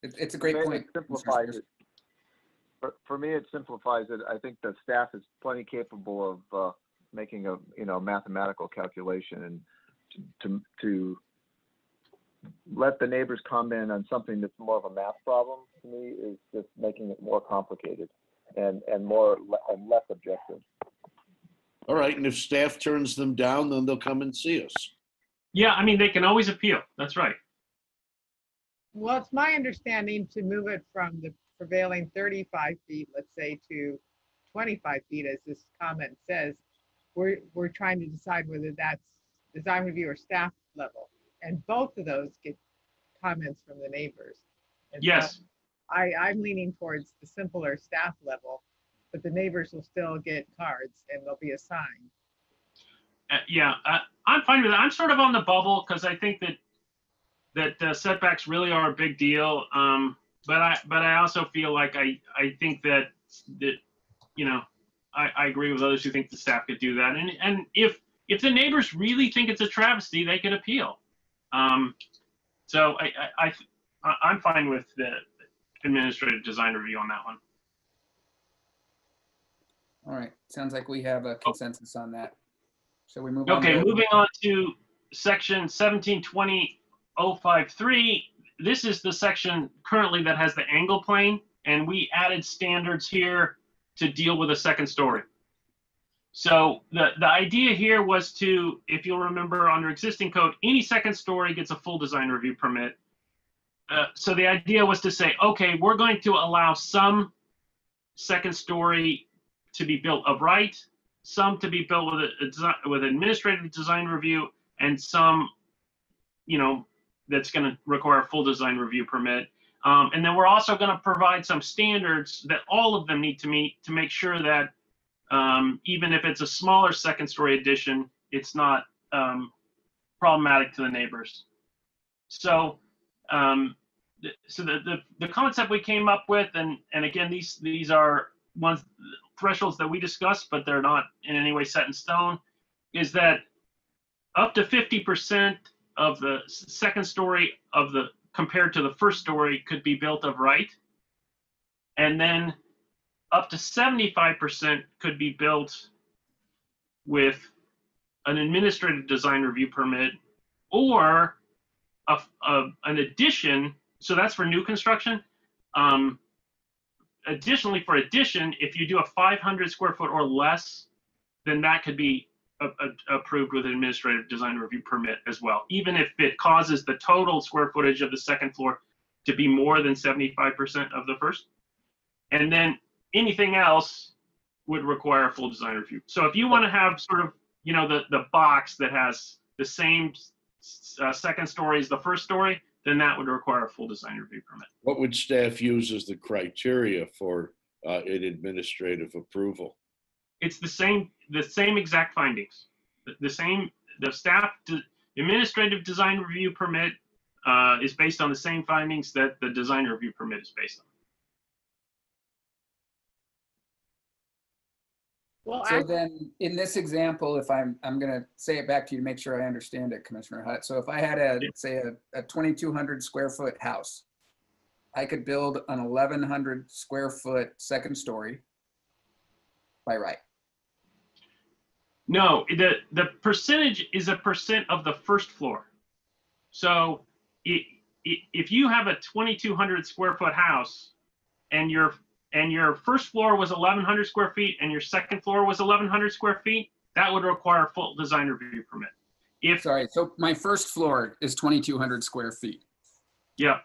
It's a great For me, point. it simplifies it. For me, it simplifies it. I think the staff is plenty capable of making a mathematical calculation, and to let the neighbors comment on something that's more of a math problem, to me, is just making it more complicated and less objective. All right, and if staff turns them down, then they'll come and see us. Yeah, I mean, they can always appeal. That's right. Well, it's my understanding to move it from the prevailing 35 feet, let's say, to 25 feet, as this comment says. We're trying to decide whether that's design review or staff level. And both of those get comments from the neighbors. And Yes. so I'm leaning towards the simpler staff level, but the neighbors will still get cards and there'll be a sign. Yeah, I'm fine with that. I'm sort of on the bubble because I think that setbacks really are a big deal. But I also feel like I think that I agree with others who think the staff could do that. And if the neighbors really think it's a travesty, they could appeal. So I'm fine with the administrative design review on that one. All right, sounds like we have a consensus on that. So we move on. Okay, moving on to section 1720.053. This is the section currently that has the angle plane, and we added standards here to deal with a second story. So the idea here was to, if you'll remember, under existing code, any second story gets a full design review permit. So the idea was to say, okay, we're going to allow some second story to be built of right, some to be built with administrative design review, and some, that's going to require a full design review permit. And then we're also going to provide some standards that all of them need to meet to make sure that even if it's a smaller second story addition, it's not problematic to the neighbors. So, the concept we came up with, and again, these are thresholds that we discussed, but they're not in any way set in stone, is that up to 50% of the second story compared to the first story could be built of right, and then up to 75% could be built with an administrative design review permit, or an addition. So that's for new construction. Additionally, for addition, if you do a 500 square foot or less, then that could be approved with an administrative design review permit as well, even if it causes the total square footage of the second floor to be more than 75% of the first. And then anything else would require a full design review. So if you want to have sort of, the box that has the same second story as the first story, then that would require a full design review permit. What would staff use as the criteria for an administrative approval? It's the same exact findings. The staff administrative design review permit is based on the same findings that the design review permit is based on. Well, So then, in this example, if I'm going to say it back to you to make sure I understand it, Commissioner Hutt. So if I had say a 2,200 square foot house, I could build an 1,100 square foot second story by right. No, the percentage is a percent of the first floor. So if you have a 2,200 square foot house and your first floor was 1,100 square feet and your second floor was 1,100 square feet, that would require a full design review permit. Sorry, so my first floor is 2,200 square feet. Yeah.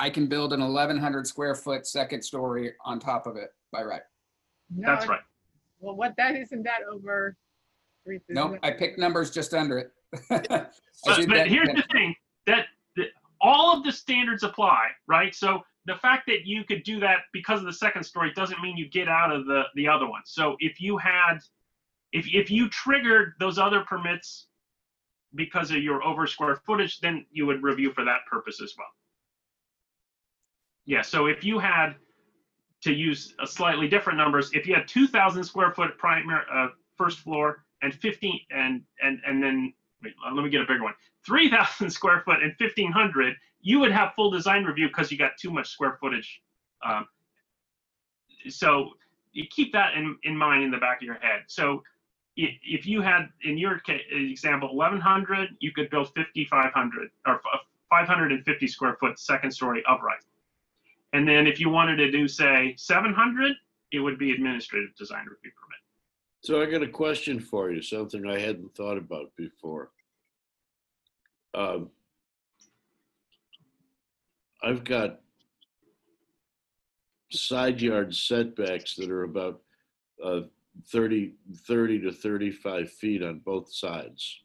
I can build an 1,100 square foot second story on top of it by right. No, That's right. Well, isn't that over? Nope, I picked numbers just under it. But here's the thing, that all of the standards apply, right? So the fact that you could do that because of the second story doesn't mean you get out of the other one. So if you triggered those other permits because of your over square footage, then you would review for that purpose as well. Yeah, so if you had, to use a slightly different numbers, if you had 2,000 square foot primary first floor and 15 and then wait, let me get a bigger one, 3,000 square foot and 1,500, you would have full design review because you got too much square footage. So you keep that in mind in the back of your head. So if you had, in your example, 1,100, you could build 5,500 or 550 square foot second story upright. And then if you wanted to do, say, 700, it would be administrative design review permit. So I got a question for you, something I hadn't thought about before. I've got side yard setbacks that are about 30 to 35 feet on both sides.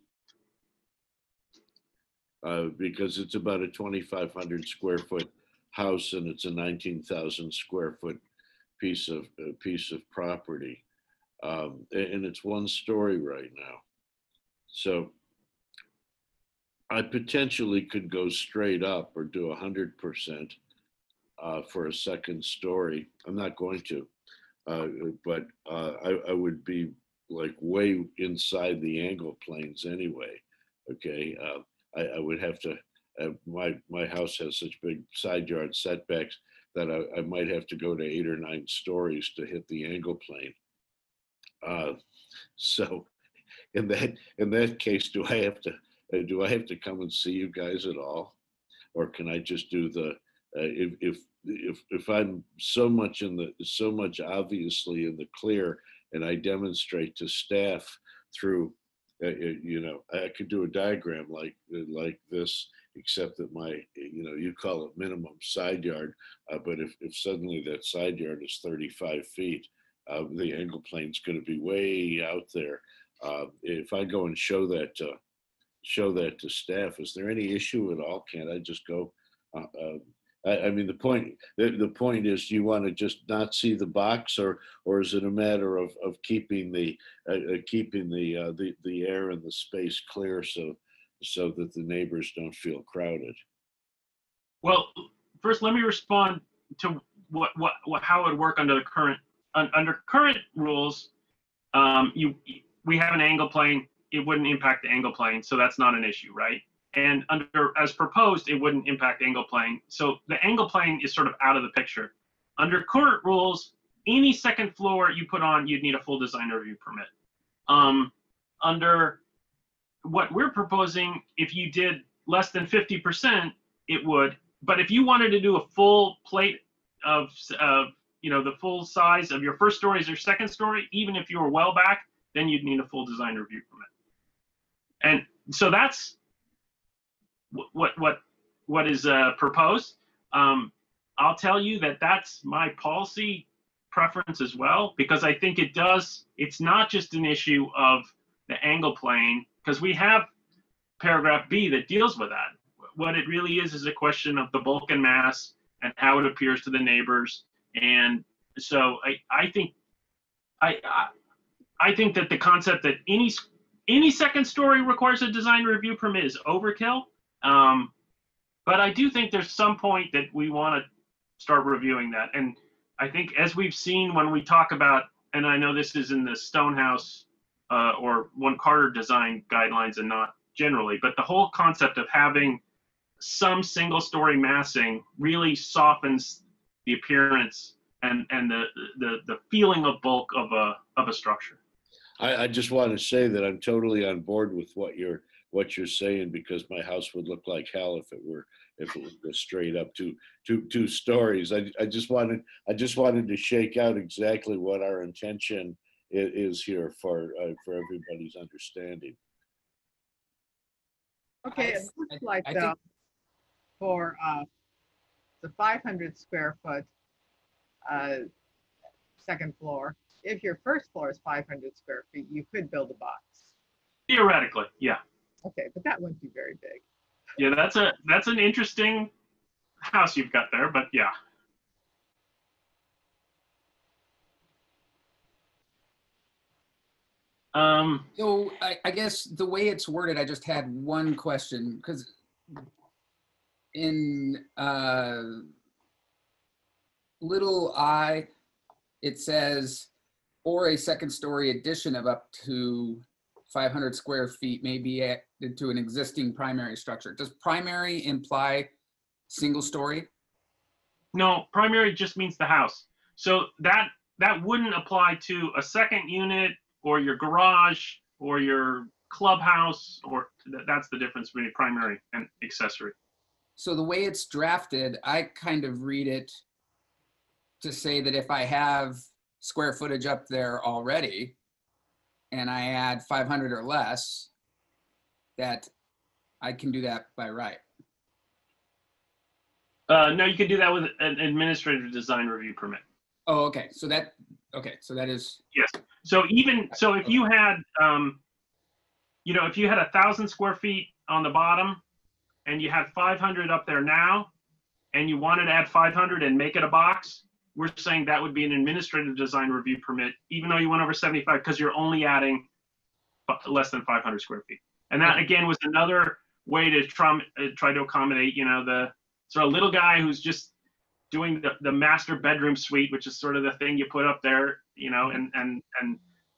Because it's about a 2,500 square foot house and it's a 19,000 square foot piece of property. And it's one story right now. So I potentially could go straight up or do 100% for a second story. I'm not going to, but I would be like way inside the angle planes anyway. Okay, I would have to. My house has such big side yard setbacks that I might have to go to 8 or 9 stories to hit the angle plane. So in that case, do I have to come and see you guys at all, or can I just do the if I'm so much obviously in the clear and I demonstrate to staff through I could do a diagram like this, except that you call it minimum side yard, but if suddenly that side yard is 35 feet, the angle plane's going to be way out there. If I go and show that to staff, is there any issue at all? Can't I just go? I mean, the point is, do you want to just not see the box, or is it a matter of keeping the air and the space clear so that the neighbors don't feel crowded? Well, first, let me respond to how it would work under the current rules. We have an angle plane. It wouldn't impact the angle plane, so that's not an issue, right? And as proposed, it wouldn't impact angle plane. So the angle plane is sort of out of the picture. Under current rules, any second floor you put on, you'd need a full design review permit. Under what we're proposing, if you did less than 50%, it would. But if you wanted to do a full plate of the full size of your first story as your second story, even if you were well back, then you'd need a full design review permit. And so that's what is proposed. I'll tell you that that's my policy preference as well, because I think it's not just an issue of the angle plane, because we have paragraph B that deals with that. What it really is a question of the bulk and mass and how it appears to the neighbors. And so I think that the concept that any second story requires a design review permit is overkill. But I do think there's some point that we want to start reviewing that. And I think, as we've seen when we talk about, and I know this is in the Stonehouse or One Carter design guidelines and not generally, but the whole concept of having some single story massing really softens the appearance and the feeling of bulk of a structure. I just want to say that I'm totally on board with what you're what you're saying, because my house would look like hell if it were just straight up two stories. I just wanted to shake out exactly what our intention is here for everybody's understanding. Okay, it looks like I think- for the 500 square foot second floor, if your first floor is 500 square feet, you could build a box. Theoretically, yeah. Okay, but that wouldn't be very big. Yeah, that's an interesting house you've got there, but yeah. So I guess the way it's worded, I just had one question, because in little I, it says, or a second story addition of up to 500 square feet may be added to an existing primary structure. Does primary imply single story? No, primary just means the house. So that wouldn't apply to a second unit or your garage or your clubhouse, or that's the difference between primary and accessory. So the way it's drafted, I kind of read it to say that if I have square footage up there already and I add 500 or less, that I can do that by right. No, you can do that with an administrative design review permit. Oh, okay. So that is, Yes. So if you had, if you had 1,000 square feet on the bottom and you had 500 up there now, and you wanted to add 500 and make it a box, we're saying that would be an administrative design review permit, even though you went over 75, because you're only adding less than 500 square feet. And that again was another way to try to accommodate, the sort of little guy who's just doing the master bedroom suite, which is sort of the thing you put up there, and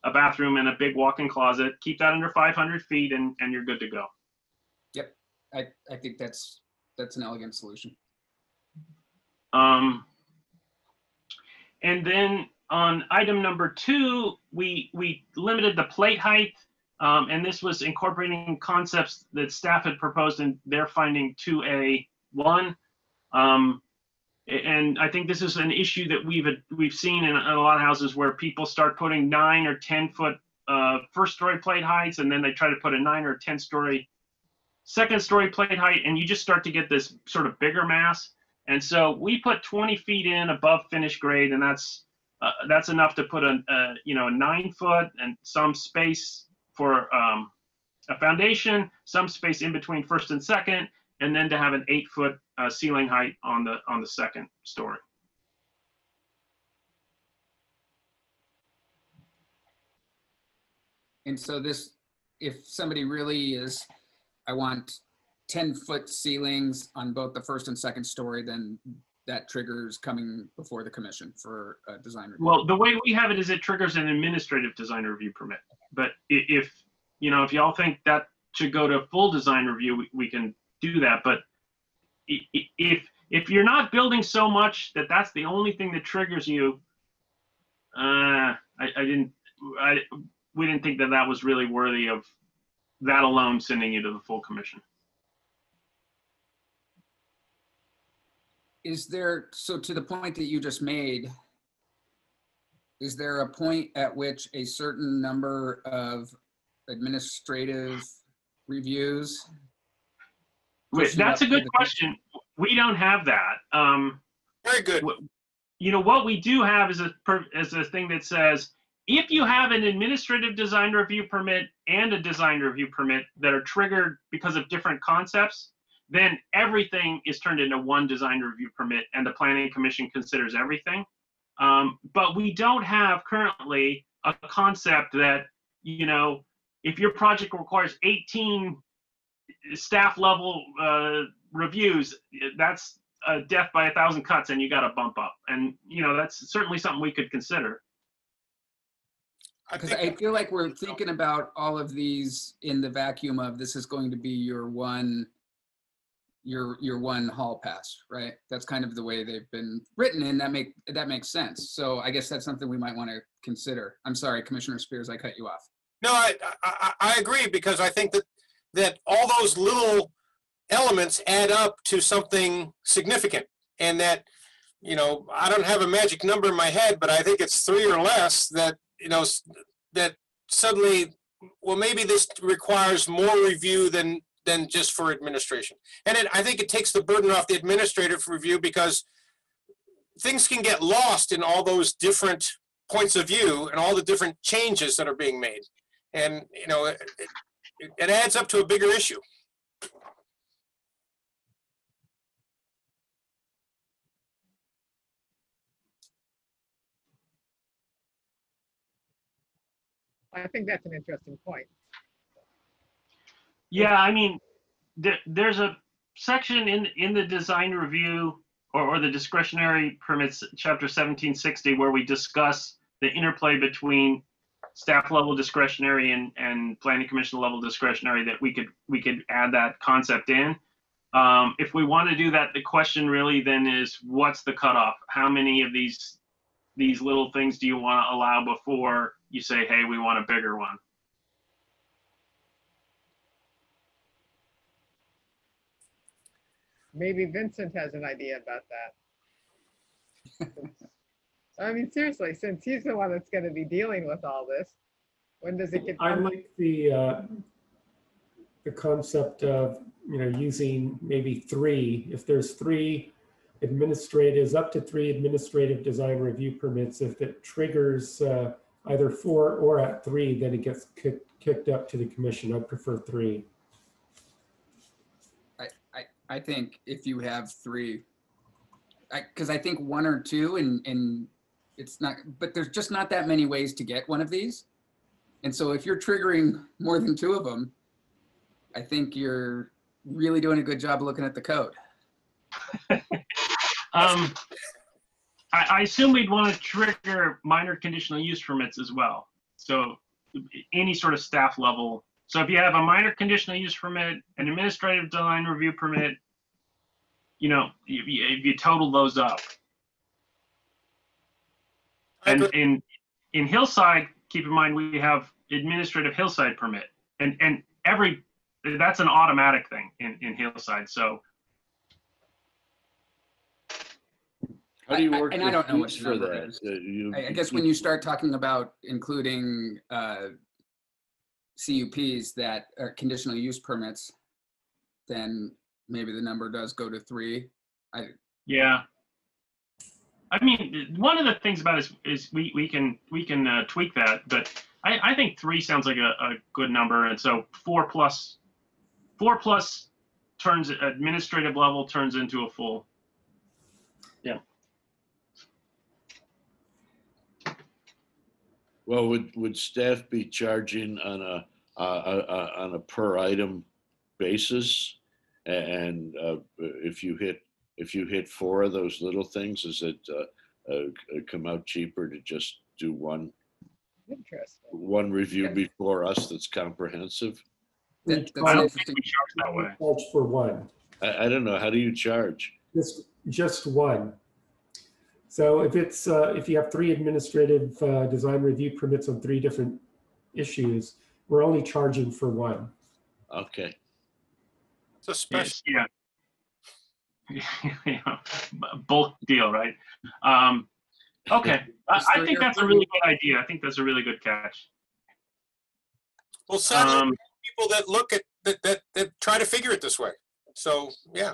a bathroom and a big walk-in closet. Keep that under 500 feet and you're good to go. yep. I think that's an elegant solution. And then on item number 2, we limited the plate height, and this was incorporating concepts that staff had proposed in their finding 2A1. And I think this is an issue that we've seen in a lot of houses where people start putting 9 or 10 foot first story plate heights, and then they try to put a 9 or 10 story second story plate height, and you just start to get this sort of bigger mass. And so we put 20 feet in above finished grade, and that's enough to put a 9 foot and some space for a foundation, some space in between first and second, and then to have an 8 foot ceiling height on the second story. And so this, if somebody really is, I want 10-foot ceilings on both the first and second story, then that triggers coming before the commission for a design review. Well, the way we have it is it triggers an administrative design review permit. But if y'all think that should go to full design review, we can do that. But if you're not building so much that that's the only thing that triggers you, we didn't think that was really worthy of that alone sending you to the full commission. Is there, so to the point that you just made, is there a point at which a certain number of administrative reviews? That's a good question. We don't have that. Very good. What we do have is a thing that says, if you have an administrative design review permit and a design review permit that are triggered because of different concepts, then everything is turned into one design review permit and the planning commission considers everything. But we don't have currently a concept that, if your project requires 18 staff level reviews, that's a death by 1,000 cuts and you got to bump up. And, that's certainly something we could consider. Because I feel like we're thinking about all of these in the vacuum of this is going to be your one hall pass, right? That's kind of the way they've been written, and that makes sense. So I guess that's something we might want to consider. I'm sorry, Commissioner Spears, I cut you off. No, I agree, because I think that that all those little elements add up to something significant. And that, you know, I don't have a magic number in my head, but I think it's 3 or less that, you know, that suddenly, well, maybe this requires more review than just for administration. And I think it takes the burden off the administrative review, because things can get lost in all those different points of view and all the different changes that are being made. And, you know, it adds up to a bigger issue. I think that's an interesting point. Yeah, I mean, there's a section in the design review or the discretionary permits, chapter 1760, where we discuss the interplay between staff level discretionary and planning commission level discretionary, that we could add that concept in. If we want to do that, the question really then is, what's the cutoff? How many of these little things do you want to allow before you say, hey, we want a bigger one? Maybe Vincent has an idea about that. I mean, seriously, since he's the one that's going to be dealing with all this, when does it get? I like the concept of, you know, using maybe 3. If there's 3 administrators, up to 3 administrative design review permits, if it triggers either 4 or at 3, then it gets kicked up to the commission. I prefer 3. I think if you have 3, because I think 1 or 2 and it's not, but there's just not that many ways to get one of these. And so if you're triggering more than 2 of them, I think you're really doing a good job looking at the code. I assume we'd want to trigger minor conditional use permits as well. So any sort of staff level. So if you have a minor conditional use permit, an administrative design review permit, you know, if you total those up. And in Hillside, keep in mind, we have administrative Hillside permit, and that's an automatic thing in Hillside. So how do you work? And I don't know what for number that? is. I guess when you start talking about including CUPs that are conditional use permits, then maybe the number does go to 3. yeah. I mean, one of the things about it is we can tweak that, but I think 3 sounds like a good number, and so 4 plus turns administrative level turns into a full. Yeah. Well, would staff be charging on a per item basis? And if you hit 4 of those little things, does it come out cheaper to just do one review before us that's comprehensive? That's I don't think we charge that way. Charge for 1. I don't know. How do you charge? Just 1. So if you have 3 administrative design review permits on 3 different issues, we're only charging for 1. Okay. It's a special. Yeah. Yeah. Bulk deal, right? Okay. I think that's a really good idea. I think that's a really good catch. Well, sadly, people that look at that try to figure it this way. So yeah.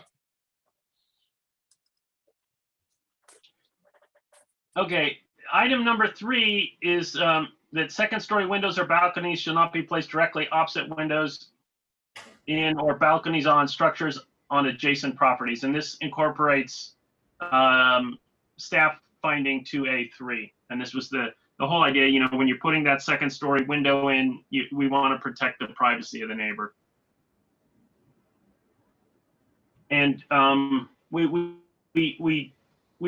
Okay. Item number 3 is that second-story windows or balconies shall not be placed directly opposite windows in or balconies on structures on adjacent properties, and this incorporates staff finding 2A3. And this was the whole idea. You know, when you're putting that second-story window in, we want to protect the privacy of the neighbor. And we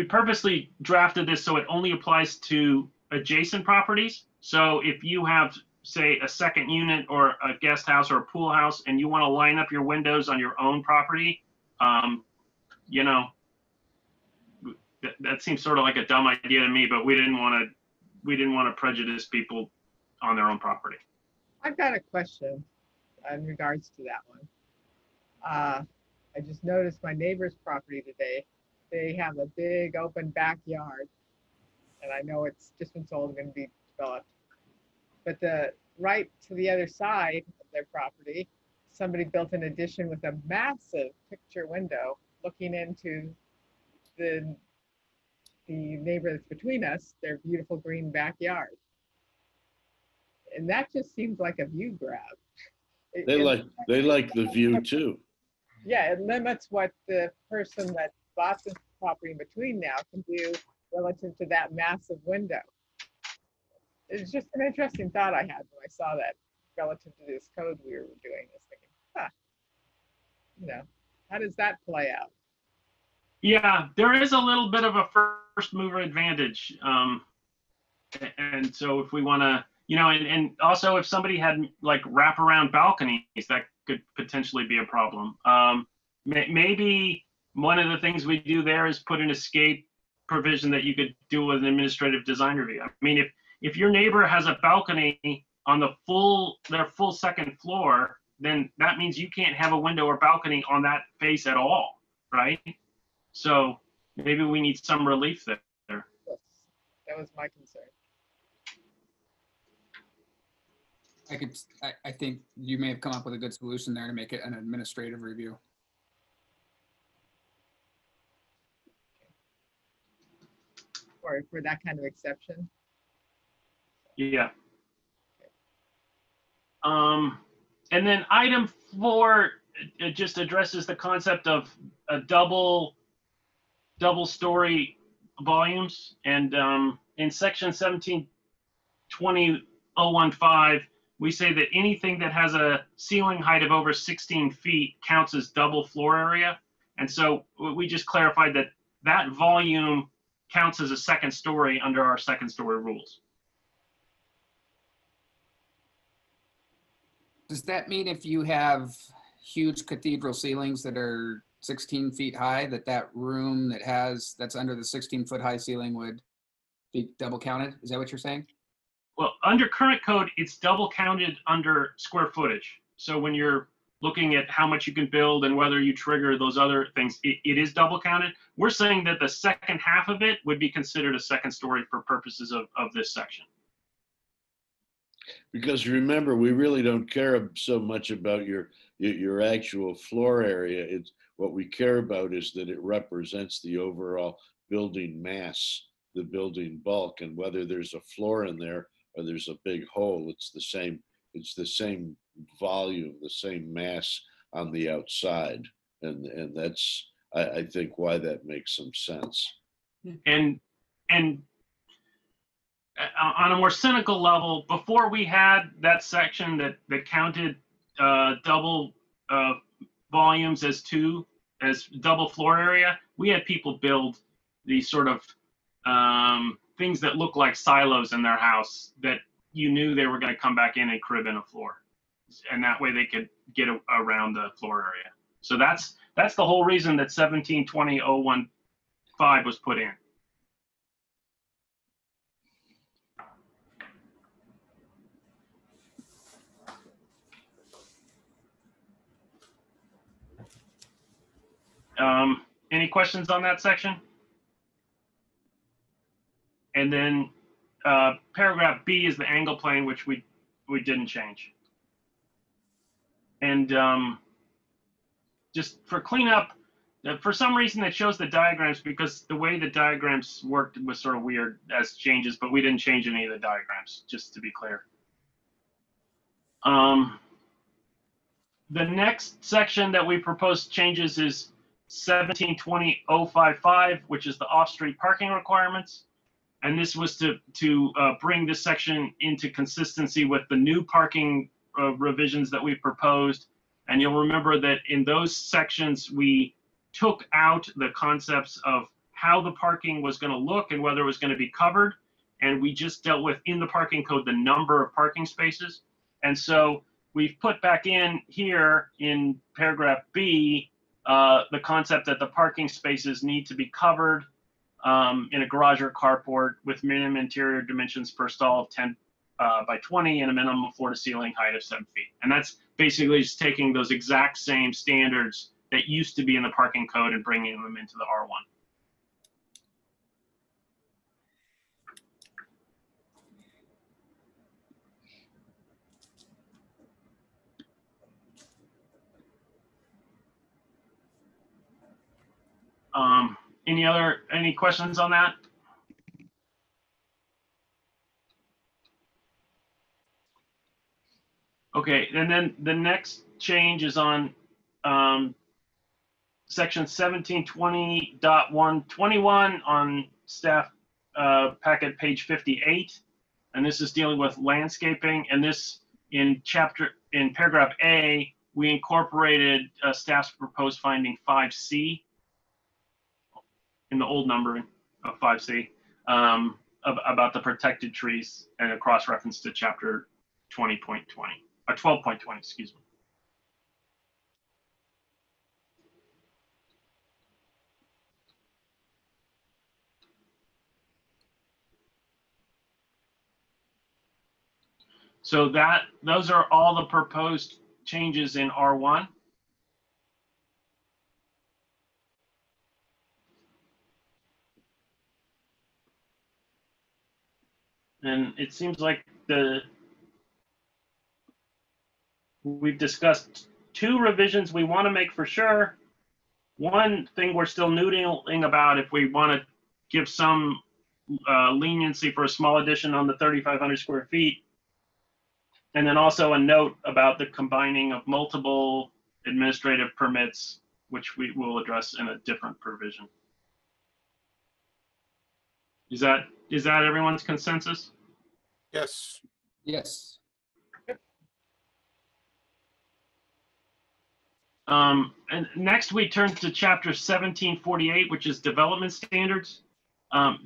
purposely drafted this so it only applies to adjacent properties. So if you have, say, a second unit or a guest house or a pool house, and you want to line up your windows on your own property, you know, that seems sort of like a dumb idea to me, but we didn't want to prejudice people on their own property. I've got a question. in regards to that one. I just noticed my neighbor's property today. They have a big open backyard, and I know it's just been sold and going to be developed. But the right to the other side of their property, somebody built an addition with a massive picture window looking into the neighbor that's between us, their beautiful green backyard. And that just seems like a view grab. They like the view too. Yeah, it limits what the person that bought this property in between now can do relative to that massive window. It's just an interesting thought I had when I saw that relative to this code we were doing. I was thinking, huh, you know, how does that play out? Yeah, there is a little bit of a first mover advantage. And so if we want to, you know, and also if somebody had like wraparound balconies, that could potentially be a problem. Maybe one of the things we do there is put an escape provision that you could do with an administrative design review. I mean, if your neighbor has a balcony on their full second floor, then that means you can't have a window or balcony on that face at all, right? So maybe we need some relief there. Yes, that was my concern. I think you may have come up with a good solution there to make it an administrative review. Or for that kind of exception. Yeah. And then item 4, it just addresses the concept of a double story volumes. And in section 1720.015, we say that anything that has a ceiling height of over 16 feet counts as double floor area. And so we just clarified that that volume counts as a second story under our second story rules. Does that mean if you have huge cathedral ceilings that are 16 feet high, that room that's under the 16-foot high ceiling would be double counted? Is that what you're saying? Well, under current code, it's double counted under square footage. So when you're looking at how much you can build and whether you trigger those other things, it is double counted. We're saying that the second half of it would be considered a second story for purposes of this section. Because remember, we really don't care so much about your actual floor area. It's what we care about is that it represents the overall building mass, the building bulk, and whether there's a floor in there or there's a big hole, it's the same volume, the same mass on the outside. And that's, I think, why that makes some sense. And on a more cynical level, before we had that section that counted double volumes as double floor area, we had people build these sort of things that look like silos in their house that you knew they were going to come back in and crib in a floor. And that way they could get around the floor area. So that's the whole reason that 1720.015 was put in. Any questions on that section? And then paragraph B is the angle plane, which we didn't change. And just for cleanup, for some reason it shows the diagrams because the way the diagrams worked was sort of weird as changes, but we didn't change any of the diagrams, just to be clear. The next section that we proposed changes is 1720.055, which is the off-street parking requirements. And this was to bring this section into consistency with the new parking revisions that we proposed. And you'll remember that in those sections, we took out the concepts of how the parking was going to look and whether it was going to be covered. And we just dealt with, in the parking code, the number of parking spaces. And so we've put back in here in paragraph B, the concept that the parking spaces need to be covered in a garage or carport with minimum interior dimensions per stall of 10 by 20 and a minimum floor to ceiling height of 7 feet. And that's basically just taking those exact same standards that used to be in the parking code and bringing them into the R1. Any questions on that? Okay, and then the next change is on section 1720.121 on staff packet page 58. And this is dealing with landscaping. And this in paragraph A, we incorporated staff's proposed finding 5C in the old numbering of 5C about the protected trees and a cross reference to chapter 20.20 or 12.20, excuse me. So those are all the proposed changes in R1. And it seems like we've discussed 2 revisions we want to make for sure. One thing we're still noodling about if we want to give some leniency for a small addition on the 3,500 square feet. And then also a note about the combining of multiple administrative permits, which we will address in a different provision. Is that everyone's consensus? Yes. Yes. And next we turn to chapter 1748, which is development standards.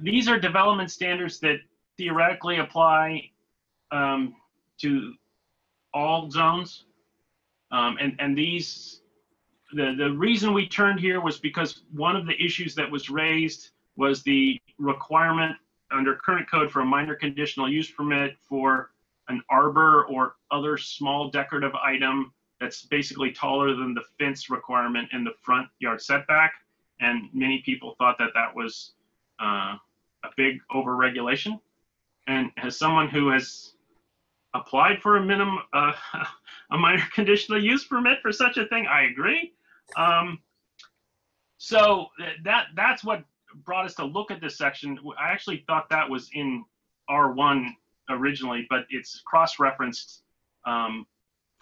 These are development standards that theoretically apply to all zones. And these, the reason we turned here was because one of the issues that was raised was the requirement under current code for a minor conditional use permit for an arbor or other small decorative item that's basically taller than the fence requirement in the front yard setback. And many people thought that that was a big overregulation. And as someone who has applied for a minimum, a minor conditional use permit for such a thing, I agree. So that's what brought us to look at this section. I actually thought that was in R1 originally, but it's cross-referenced from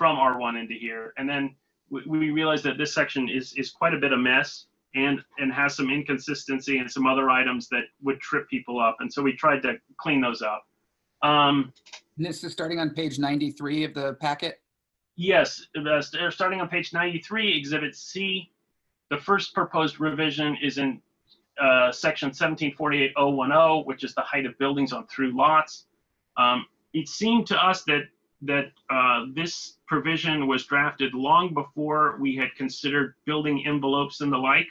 R1 into here. And then we realized that this section is quite a bit of mess and has some inconsistency and some other items that would trip people up. And so we tried to clean those up. This is starting on page 93 of the packet? Yes, starting on page 93, Exhibit C. The first proposed revision is in section 1748.010, which is the height of buildings on through lots. It seemed to us that this provision was drafted long before we had considered building envelopes and the like,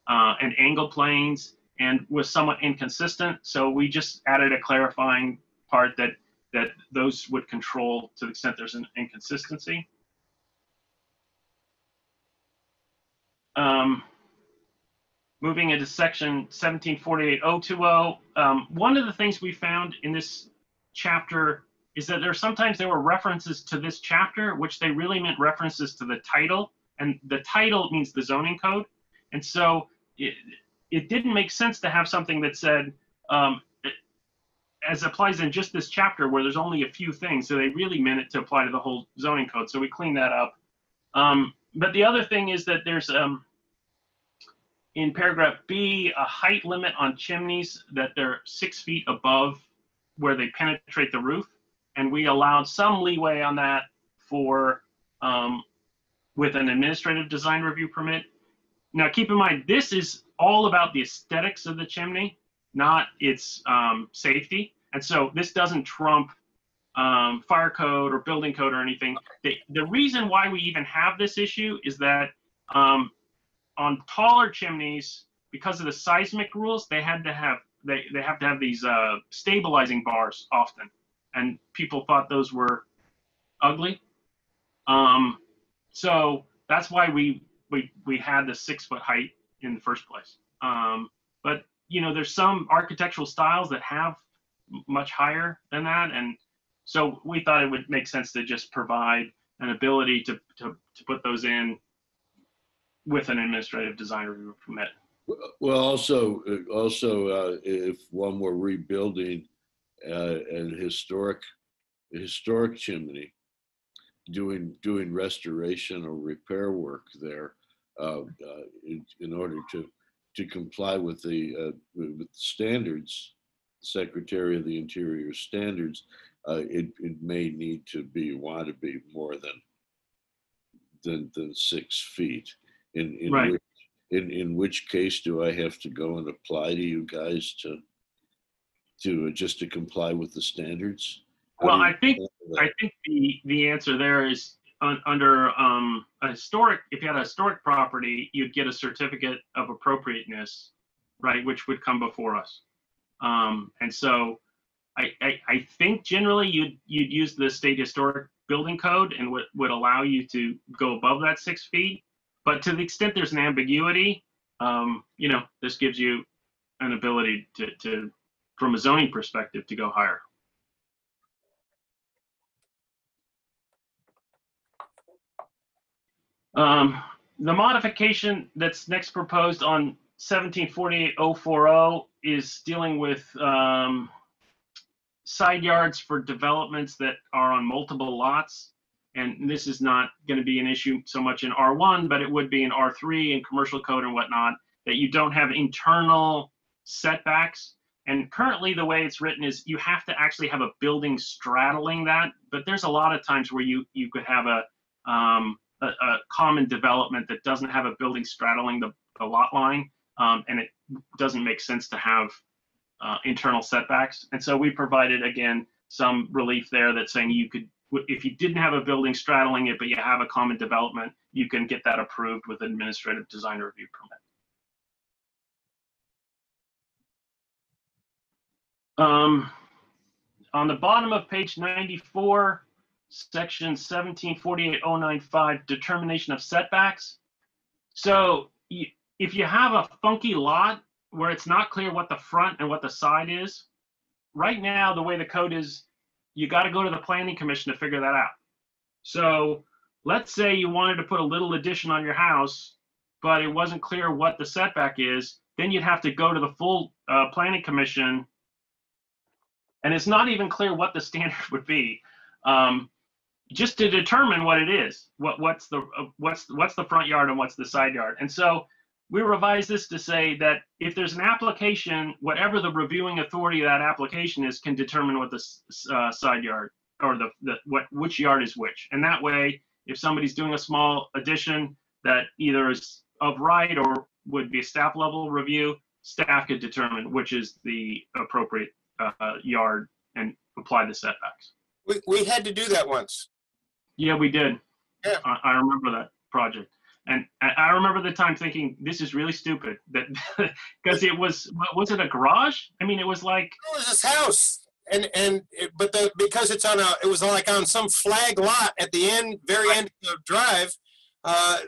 and angle planes, and was somewhat inconsistent. So we just added a clarifying part that those would control to the extent there's an inconsistency. Moving into section 1748.020, one of the things we found in this chapter is that sometimes there were references to this chapter, which they really meant references to the title, and the title means the zoning code. And so it didn't make sense to have something that said, as applies in just this chapter where there's only a few things. So they really meant it to apply to the whole zoning code. So we cleaned that up. But the other thing is that there's, in paragraph B, a height limit on chimneys that they're 6 feet above where they penetrate the roof. And we allowed some leeway on that for, with an administrative design review permit. Now keep in mind, this is all about the aesthetics of the chimney, not its safety. And so this doesn't trump fire code or building code or anything. The reason why we even have this issue is that on taller chimneys, because of the seismic rules, they have to have these stabilizing bars often. and people thought those were ugly. So that's why we had the 6-foot height in the first place. But you know, there's some architectural styles that have much higher than that, and so we thought it would make sense to just provide an ability to put those in with an administrative design review permit. Well, also, if one were rebuilding an historic chimney, doing restoration or repair work there, in order to comply with the standards, Secretary of the Interior standards, it may need to want to be more than 6 feet. Right. In which case do I have to go and apply to you guys to just to comply with the standards? Well, I think the answer there is under a historic. If you had a historic property, you'd get a certificate of appropriateness, right, which would come before us. And so I think generally you'd use the state historic building code and would allow you to go above that 6 feet. But to the extent there's an ambiguity, you know, this gives you an ability to from a zoning perspective, to go higher. The modification that's next proposed on 1748-040 is dealing with side yards for developments that are on multiple lots. And this is not going to be an issue so much in R1, but it would be in R3 and commercial code and whatnot, that you don't have internal setbacks. And currently the way it's written is you have to actually have a building straddling that. But there's a lot of times where you could have a common development that doesn't have a building straddling the lot line, and it doesn't make sense to have internal setbacks. And so we provided, again, some relief there that's saying you could, if you didn't have a building straddling it, but you have a common development, you can get that approved with an administrative design review permit. On the bottom of page 94, section 1748-095, determination of setbacks. So if you have a funky lot where it's not clear what the front and what the side is, right now, the way the code is, you got to go to the planning commission to figure that out. So let's say you wanted to put a little addition on your house, but it wasn't clear what the setback is, then you'd have to go to the full planning commission, and it's not even clear what the standard would be, just to determine what it is. What's the front yard and what's the side yard? And so we revised this to say that if there's an application, whatever the reviewing authority of that application is can determine what the side yard or which yard is which. And that way, if somebody's doing a small addition that either is of right or would be a staff level review, staff could determine which is the appropriate yard and apply the setbacks. We had to do that once. Yeah, we did. Yeah. I remember that project. And I remember the time thinking, this is really stupid, that because it was it a garage? I mean, it was like, it was this house, because it's it was like on some flag lot at the end, very end of the drive.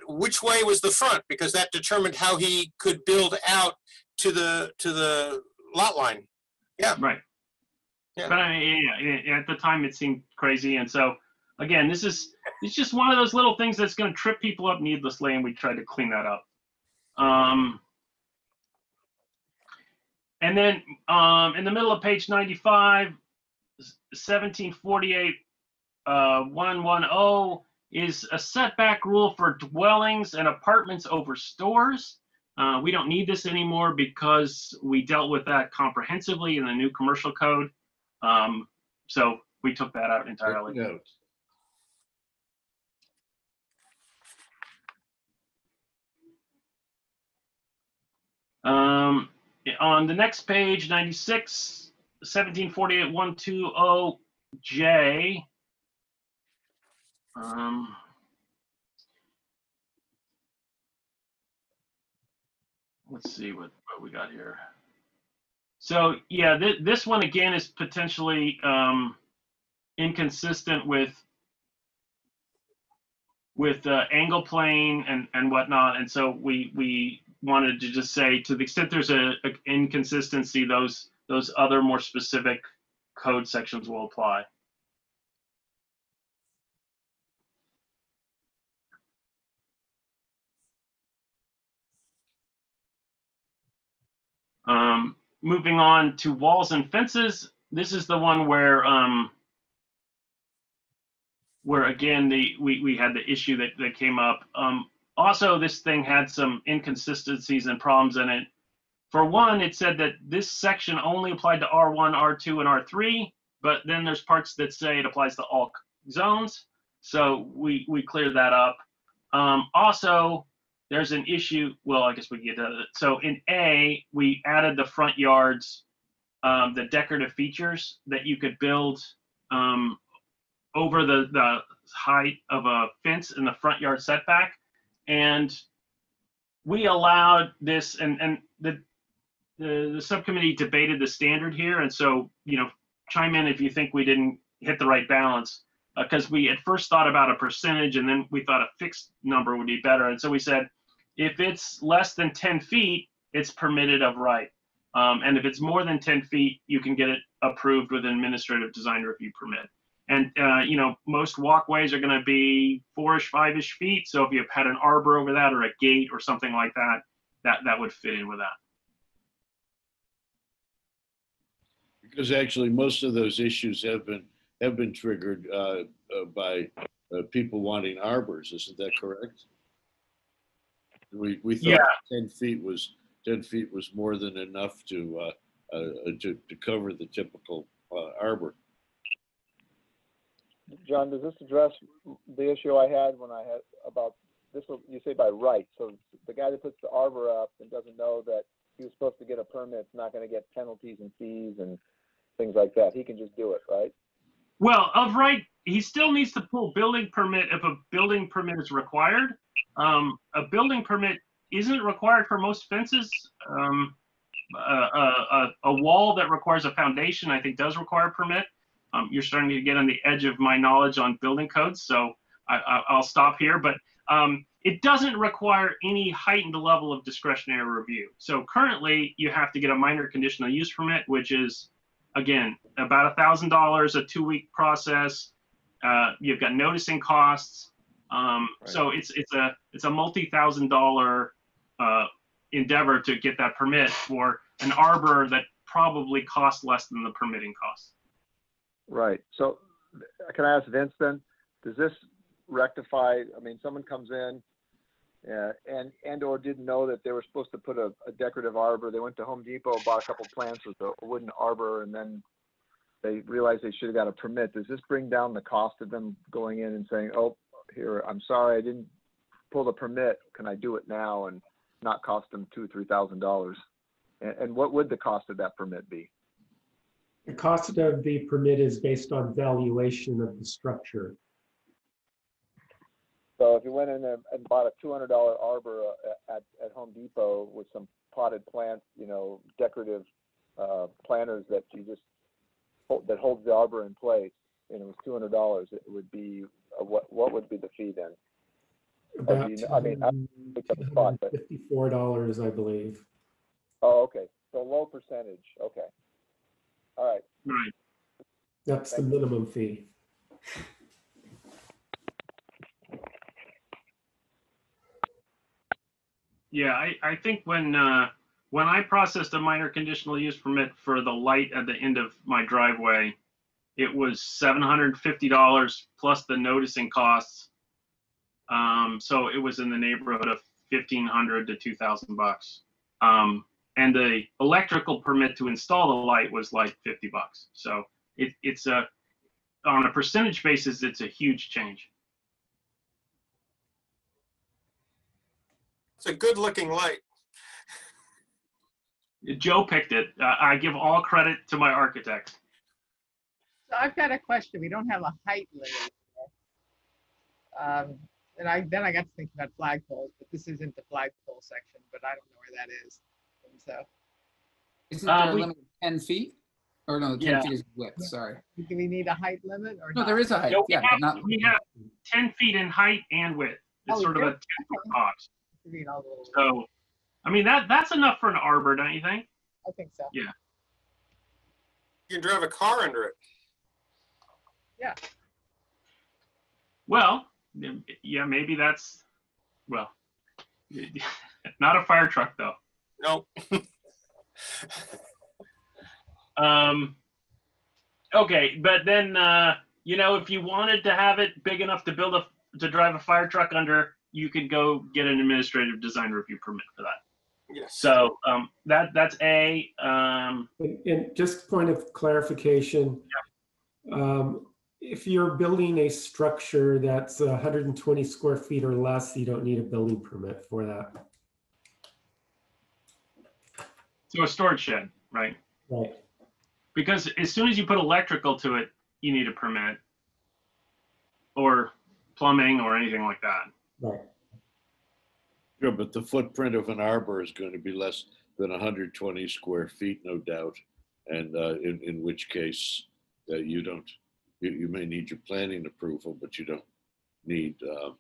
Which way was the front? Because that determined how he could build out to the lot line. Yeah. Right. Yeah. But I mean, yeah, at the time it seemed crazy, and so again, it's just one of those little things that's going to trip people up needlessly, and we tried to clean that up. And then in the middle of page 95, 1748 110 is a setback rule for dwellings and apartments over stores. We don't need this anymore because we dealt with that comprehensively in the new commercial code. So we took that out entirely. Yeah. On the next page, 96, 1748 120J. Let's see what we got here. So yeah, this one again is potentially inconsistent with angle plane and whatnot. And so we wanted to just say, to the extent there's a inconsistency, those other more specific code sections will apply. Moving on to walls and fences. This is the one where again we had the issue that came up. Also, this thing had some inconsistencies and problems in it. For one, it said that this section only applied to R1, R2, and R3, but then there's parts that say it applies to all zones. So we cleared that up. Also, there's an issue. Well, I guess we get to it. So in A, we added the front yards, the decorative features that you could build over the height of a fence in the front yard setback. And we allowed this, and the subcommittee debated the standard here. And so, chime in if you think we didn't hit the right balance, because we at first thought about a percentage, and then we thought a fixed number would be better. And so we said, if it's less than 10 feet, it's permitted of right. And if it's more than 10 feet, you can get it approved with an administrative design review permit. And, most walkways are going to be 4-ish, 5-ish feet. So if you had an arbor over that or a gate or something like that, that would fit in with that. Because actually most of those issues have been triggered by people wanting arbors. Isn't that correct? We thought 10 feet was more than enough to cover the typical arbor. John, does this address the issue I had when I had about this? You say by right, so the guy that puts the arbor up and doesn't know that he was supposed to get a permit is not going to get penalties and fees and things like that. He can just do it, right? Well, of right, he still needs to pull building permit if a building permit is required. A building permit isn't required for most fences. A wall that requires a foundation, I think, does require a permit. You're starting to get on the edge of my knowledge on building codes, so I'll stop here. But it doesn't require any heightened level of discretionary review. So currently, you have to get a minor conditional use permit, which is, again, about $1,000, a 2-week process. You've got noticing costs. Right. So it's a multi-$1,000 endeavor to get that permit for an arbor that probably costs less than the permitting costs. Right. So can I ask Vince then, does this rectify, I mean, someone comes in and or didn't know that they were supposed to put a decorative arbor. They went to Home Depot, bought a couple plants with a wooden arbor, and then they realized they should have got a permit. Does this bring down the cost of them going in and saying, oh, here, I'm sorry, I didn't pull the permit. Can I do it now? And not cost them $2,000 or $3,000. And what would the cost of that permit be? The cost of the permit is based on valuation of the structure. So if you went in and bought a $200 arbor at Home Depot with some potted plants, decorative planters that you just that holds the arbor in place, and it was $200, it would be what would be the fee then? About $54, I believe. Oh, okay. So low percentage. Okay. All right. Right. That's the minimum fee. Yeah, I think when I processed a minor conditional use permit for the light at the end of my driveway, it was $750 plus the noticing costs. So it was in the neighborhood of $1,500 to $2,000. And the electrical permit to install the light was like $50. So it's on a percentage basis, it's a huge change. It's a good looking light. Joe picked it. I give all credit to my architect. So I've got a question. We don't have a height limit. And I got to think about flagpoles, but this isn't the flagpole section, but I don't know where that is. And so isn't there a limit of 10 feet? Or no, 10 Yeah. feet is width, sorry. Do we need a height limit or No, not? there is a height, No, yeah, but not, we have 10 feet in height and width. It's Oh, sort of we a do? 10-foot box. We need all the little- So, I mean, that's enough for an arbor, don't you think? I think so. Yeah. You can drive a car under it. Yeah. Well, yeah, maybe that's, well, not a fire truck though. No. Okay, but then, if you wanted to have it big enough to to drive a fire truck under, you could go get an administrative design review permit for that. Yes. So that's A. And just point of clarification, if you're building a structure that's 120 square feet or less, you don't need a building permit for that. So a storage shed, right? Right. Because as soon as you put electrical to it, you need a permit, or plumbing or anything like that. Right. Sure, but the footprint of an arbor is going to be less than 120 square feet, no doubt. And in which case you may need your planning approval, but you don't need a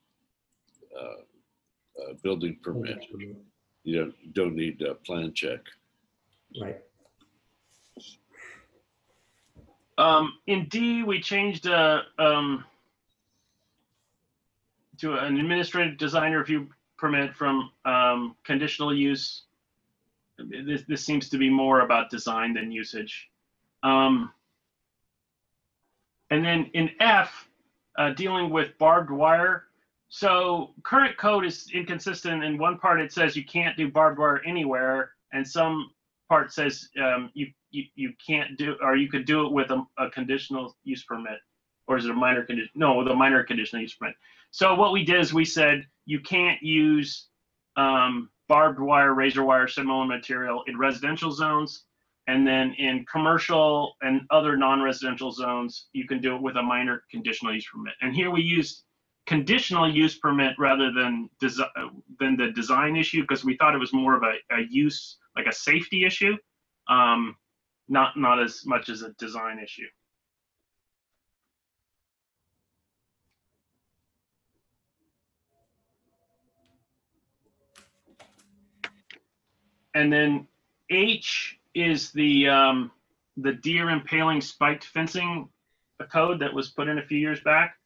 building permit. You don't need a plan check. Right. In D, we changed to an administrative design review permit from conditional use. This seems to be more about design than usage. And then in F, dealing with barbed wire. So current code is inconsistent. In one part, it says you can't do barbed wire anywhere, and some part says you can't do, or you could do it with a conditional use permit, or is it a minor condition? No, with a minor conditional use permit. So what we did is we said you can't use barbed wire, razor wire, similar material in residential zones, and then in commercial and other non-residential zones, you can do it with a minor conditional use permit. And here we used conditional use permit rather than the design issue, because we thought it was more of a use, like a safety issue, not as much as a design issue. And then H is the deer impaling spiked fencing code that was put in a few years back.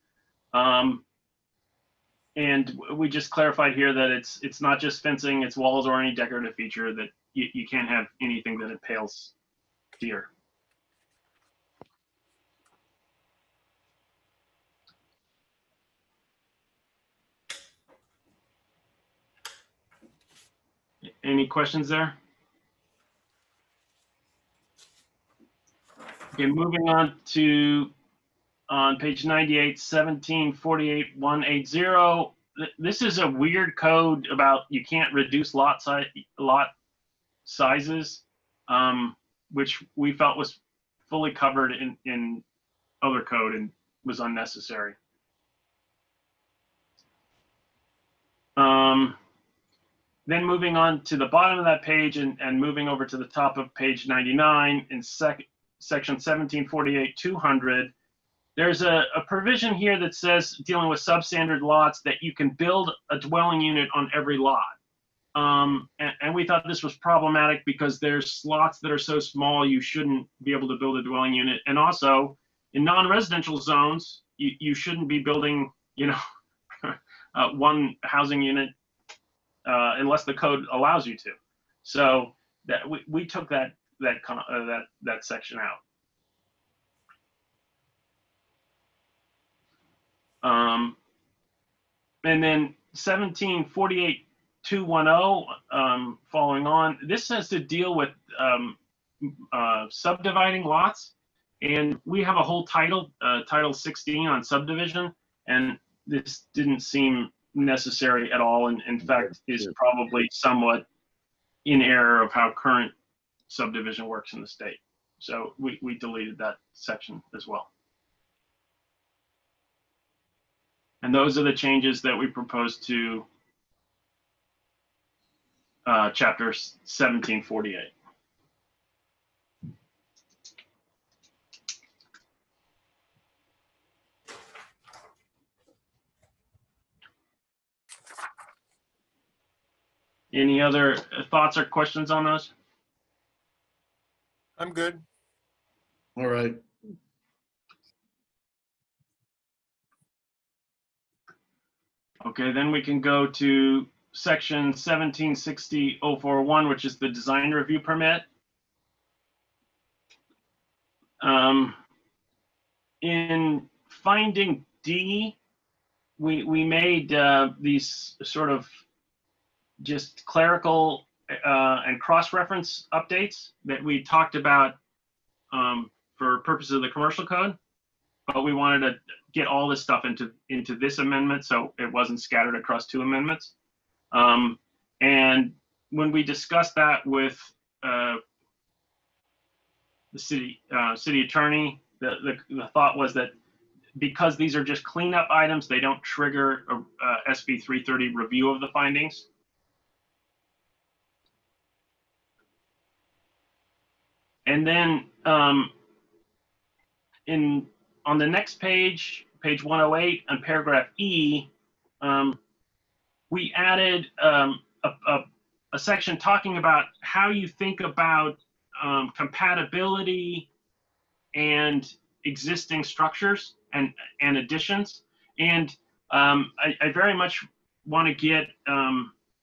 And we just clarified here that it's not just fencing, it's walls or any decorative feature, that you can't have anything that impales deer. Any questions there? Okay, moving on to page 98, 1748-180. This is a weird code about you can't reduce lot sizes, which we felt was fully covered in other code and was unnecessary. Then moving on to the bottom of that page and moving over to the top of page 99 in section 1748-200, there's a provision here that says, dealing with substandard lots, that you can build a dwelling unit on every lot. And we thought this was problematic because there's lots that are so small you shouldn't be able to build a dwelling unit. And also in non-residential zones, you shouldn't be building, one housing unit unless the code allows you to. So that we took that section out. And then 1748-210, following on, this has to deal with subdividing lots, and we have a whole title, Title 16 on subdivision, and this didn't seem necessary at all, and in fact is probably somewhat in error of how current subdivision works in the state. So we deleted that section as well. And those are the changes that we proposed to chapter 1748. Any other thoughts or questions on those? I'm good. All right. Okay, then we can go to section 1760.041, which is the design review permit. In finding D, we made these sort of just clerical and cross-reference updates that we talked about for purposes of the commercial code, but we wanted to get all this stuff into this amendment so it wasn't scattered across two amendments. And when we discussed that with the city attorney, the thought was that because these are just cleanup items, they don't trigger a SB 330 review of the findings. And then on the next page, page 108, on paragraph E, we added a section talking about how you think about compatibility and existing structures and additions. And I very much want to get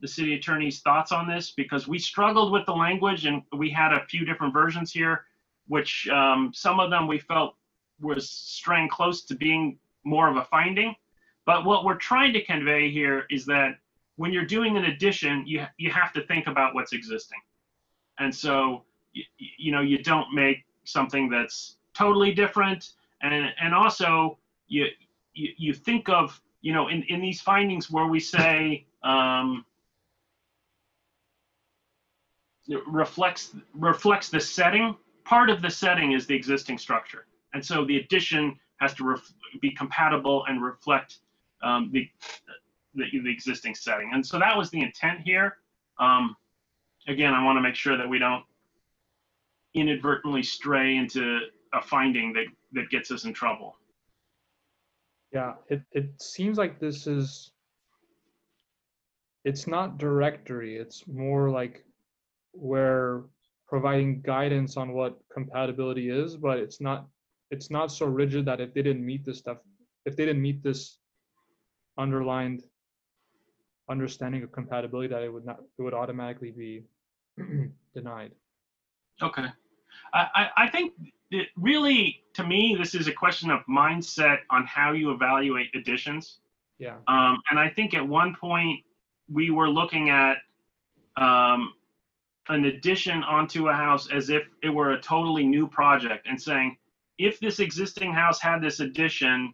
the city attorney's thoughts on this, because we struggled with the language and we had a few different versions here, which some of them we felt was straying close to being more of a finding. But what we're trying to convey here is that when you're doing an addition, you have to think about what's existing. And so, you don't make something that's totally different. And also you think of, in these findings where we say, it reflects the setting. Part of the setting is the existing structure, and so the addition has to be compatible and reflect the existing setting. And so that was the intent here. Again, I want to make sure that we don't inadvertently stray into a finding that gets us in trouble. Yeah, it seems like it's not directory, it's more like we're providing guidance on what compatibility is, but it's not so rigid that if they didn't meet this stuff, if they didn't meet this underlined understanding of compatibility, that it would automatically be denied. Okay. I think that really, to me, this is a question of mindset on how you evaluate additions. Yeah. And I think at one point we were looking at an addition onto a house as if it were a totally new project, and saying, if this existing house had this addition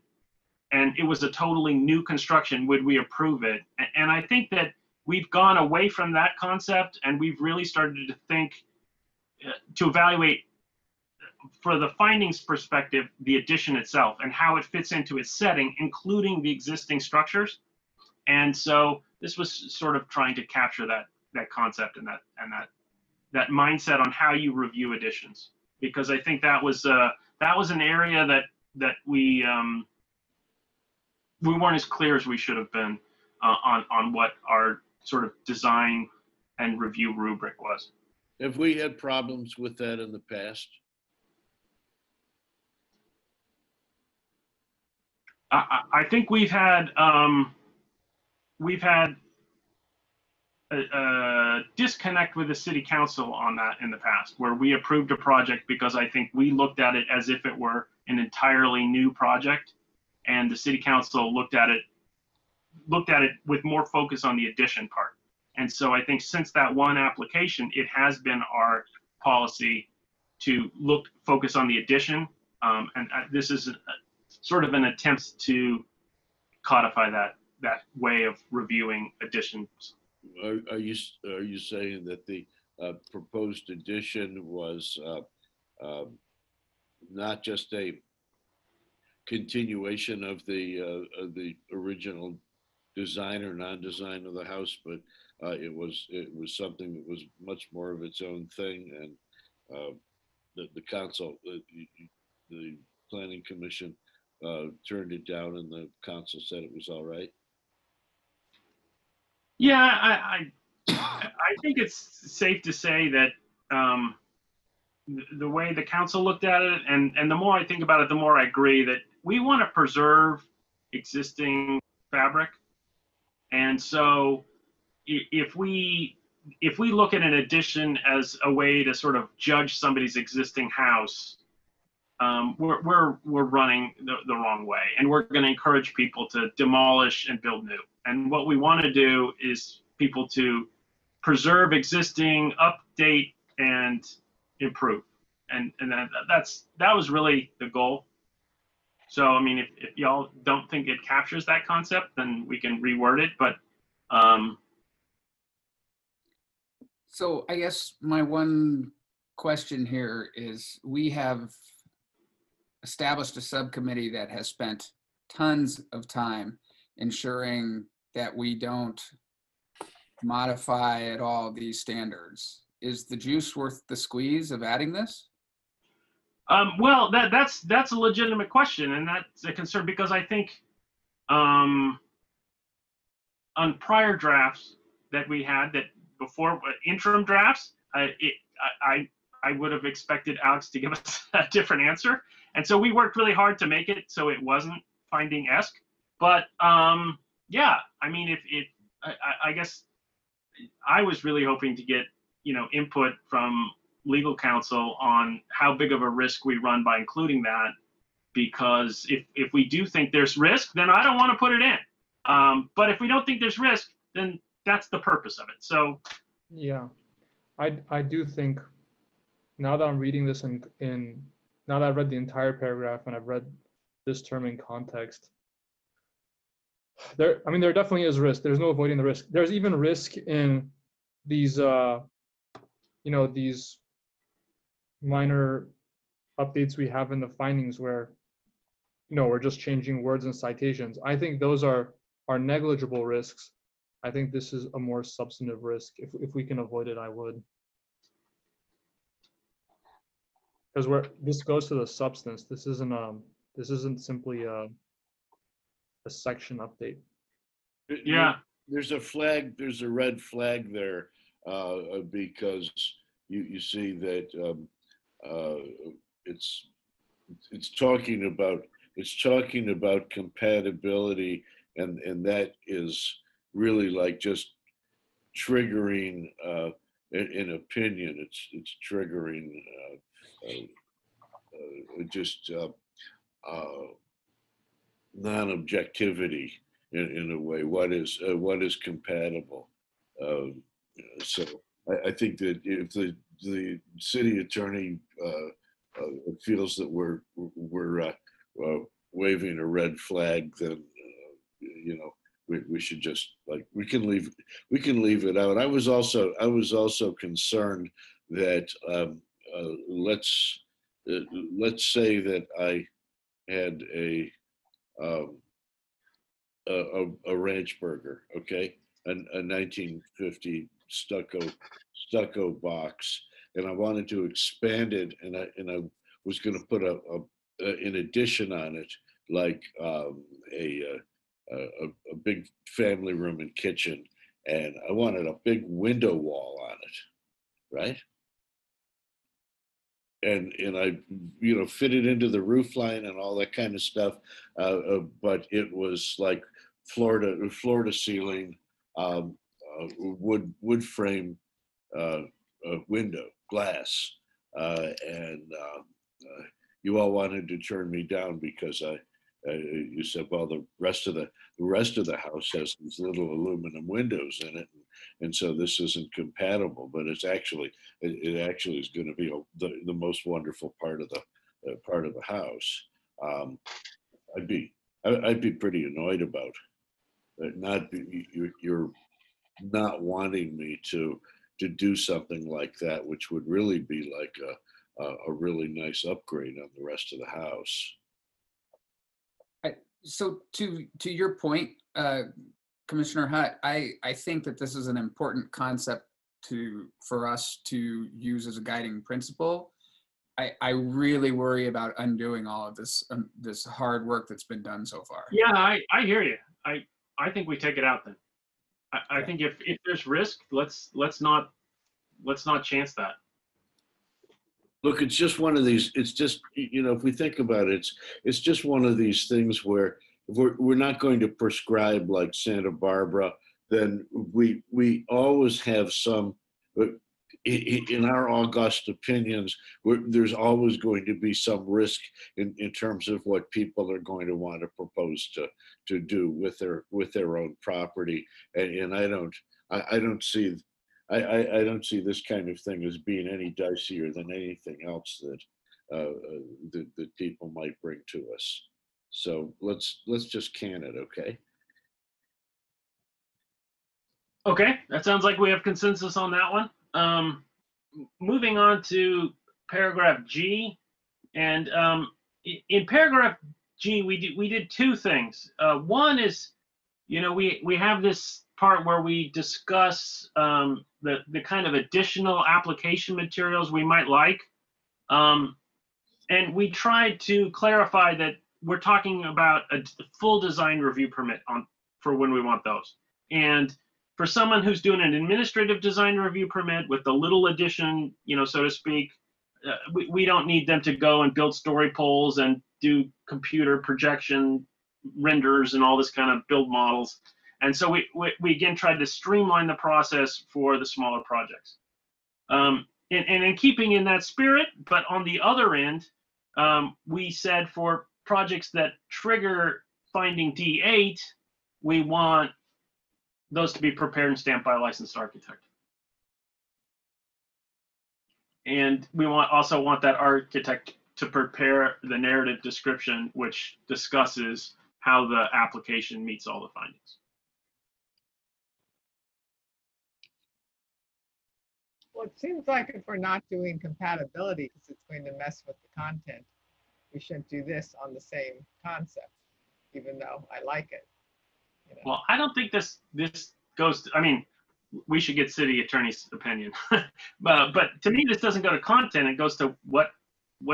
and it was a totally new construction, would we approve it? And I think that we've gone away from that concept, and we've really started to think to evaluate, for the findings perspective, the addition itself and how it fits into its setting, including the existing structures. And so this was sort of trying to capture that concept and that mindset on how you review additions, because I think that was an area that we weren't as clear as we should have been on what our sort of design and review rubric was. Have we had problems with that in the past? I think we've had a disconnect with the city council on that in the past, where we approved a project because I think we looked at it as if it were an entirely new project, and the city council looked at it with more focus on the addition part. And so I think since that one application, it has been our policy to focus on the addition. And this is sort of an attempt to codify that way of reviewing additions. Are you saying that the proposed addition was not just a continuation of the original design or non-design of the house, but it was something that was much more of its own thing, and the council, the planning commission turned it down, and the council said it was all right? Yeah, think it's safe to say that the way the council looked at it, and the more I think about it, the more I agree that we want to preserve existing fabric. And so if we look at an addition as a way to sort of judge somebody's existing house, we're running the wrong way, and we're going to encourage people to demolish and build new. And what we want to do is people to preserve existing, update, and improve. And that was really the goal. So I mean, if y'all don't think it captures that concept, then we can reword it. But so I guess my one question here is, we have established a subcommittee that has spent tons of time ensuring that we don't modify at all these standards. Is the juice worth the squeeze of adding this? well, that's a legitimate question, and that's a concern, because I think on prior drafts that we had, that before interim drafts, I would have expected Alex to give us a different answer, and so we worked really hard to make it so it wasn't Finding-esque. But yeah, I mean, I guess I was really hoping to get input from legal counsel on how big of a risk we run by including that, because if we do think there's risk, then I don't want to put it in. But if we don't think there's risk, then that's the purpose of it. So Yeah, I do think, now that I'm reading this now that I've read the entire paragraph and I've read this term in context, there definitely is risk. There's no avoiding the risk. There's even risk in these these minor updates we have in the findings where we're just changing words and citations. I think those are negligible risks. I think this is a more substantive risk. If we can avoid it, I would. Because this goes to the substance. This isn't simply a section update. yeah, There's a red flag there, because you see that it's talking about compatibility, and that is really like just triggering an opinion. It's triggering just non-objectivity in a way. What is compatible? So I think that if the city attorney feels that we're waving a red flag, then we should just, like, we can leave it out. I was also concerned that let's say that I had a ranch burger, okay, a 1950 stucco box, and I wanted to expand it, and I was going to put an addition on it, like a big family room and kitchen, and I wanted a big window wall on it, right? And I fit it into the roof line and all that kind of stuff, but it was like floor to ceiling, wood frame window glass, and you all wanted to turn me down because you said, well, the rest of the house has these little aluminum windows in it, and so this isn't compatible. But it actually is going to be the most wonderful part of the house. I'd be pretty annoyed about you're not wanting me to do something like that, which would really be like a really nice upgrade on the rest of the house. So to your point, Commissioner Hutt, I think that this is an important concept for us to use as a guiding principle. I really worry about undoing all of this this hard work that's been done so far. Yeah, I hear you. I think we take it out then. I think if there's risk, let's not chance that. Look, it's just one of these, it's just, you know, if we think about it, it's just one of these things where if we're not going to prescribe like Santa Barbara, then we always have some, in our august opinions, there's always going to be some risk in terms of what people are going to want to propose to do with their own property. And I don't see this kind of thing as being any dicier than anything else that people might bring to us. So let's just can it, okay? Okay, that sounds like we have consensus on that one. Moving on to paragraph G, and in paragraph G, we did two things. One is, you know, we have this part where we discuss the kind of additional application materials we might like, and we tried to clarify that we're talking about a full design review permit for when we want those. And for someone who's doing an administrative design review permit with the little addition, you know, so to speak, we don't need them to go and build story poles and do computer projection renders and all this kind of build models. And so we again tried to streamline the process for the smaller projects. And in keeping in that spirit, but on the other end, we said for projects that trigger finding D8, we want those to be prepared and stamped by a licensed architect. And we also want that architect to prepare the narrative description, which discusses how the application meets all the findings. Well, it seems like if we're not doing compatibility because it's going to mess with the content, we shouldn't do this on the same concept, even though I like it. You know? Well, I don't think this goes to, I mean, we should get city attorney's opinion. but to me, this doesn't go to content. It goes to what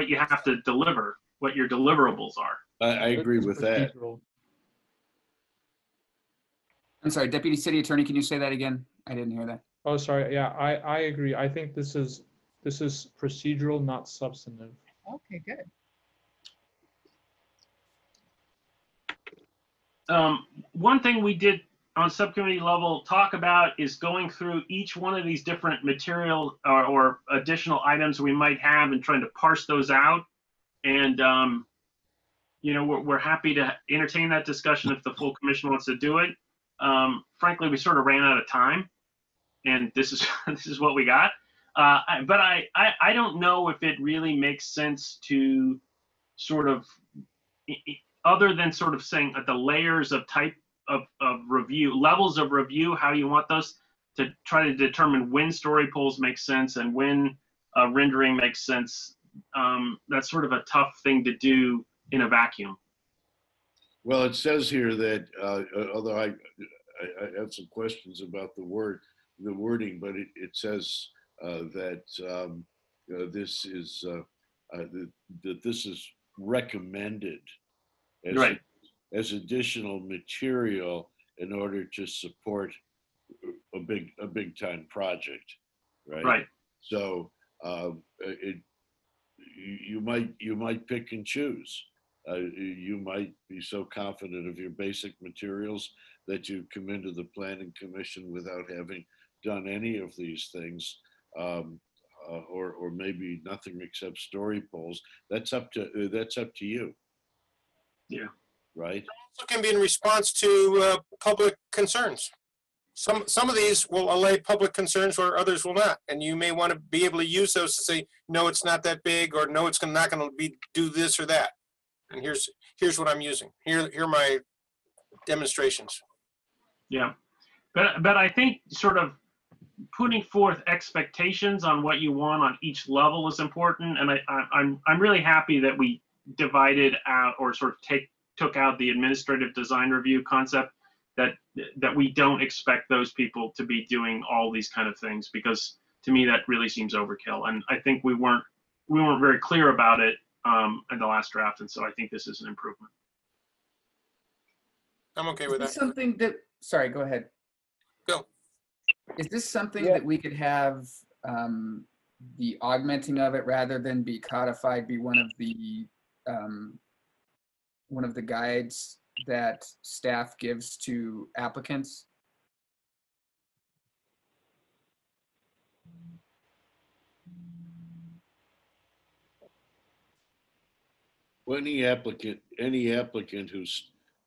you have to deliver, what your deliverables are. I agree with that. I'm sorry, Deputy City Attorney, can you say that again? I didn't hear that. Oh, sorry. Yeah, I agree. I think this is procedural, not substantive. Okay, good. One thing we did on subcommittee level talk about is going through each one of these different material or additional items we might have and trying to parse those out. And, you know, we're happy to entertain that discussion if the full commission wants to do it. Frankly, we sort of ran out of time, and this is what we got. But I don't know if it really makes sense to sort of, other than sort of saying the layers of type of review, levels of review, how you want those to try to determine when story polls make sense and when rendering makes sense. That's sort of a tough thing to do in a vacuum. Well, it says here that, although I have some questions about the wording, but it says that this is that this is recommended as, right, as additional material in order to support a big time project, right? Right. So you might pick and choose. You might be so confident of your basic materials that you come into the planning commission without having done any of these things, or maybe nothing except story polls. That's up to you. Yeah. Right. Also can be in response to public concerns. Some of these will allay public concerns where others will not, and you may want to be able to use those to say, no, it's not that big, or no, it's not going to do this or that. And here's what I'm using. Here are my demonstrations. Yeah, but I think sort of putting forth expectations on what you want on each level is important, and I'm really happy that we divided out or sort of took out the administrative design review concept, that we don't expect those people to be doing all these kind of things, because to me that really seems overkill, and I think we weren't very clear about it in the last draft, and so I think this is an improvement. I'm okay with that. Something that, sorry, go ahead. Go. Is this something Yeah. that we could have the augmenting of it rather than be codified be one of the guides that staff gives to applicants? Well, any applicant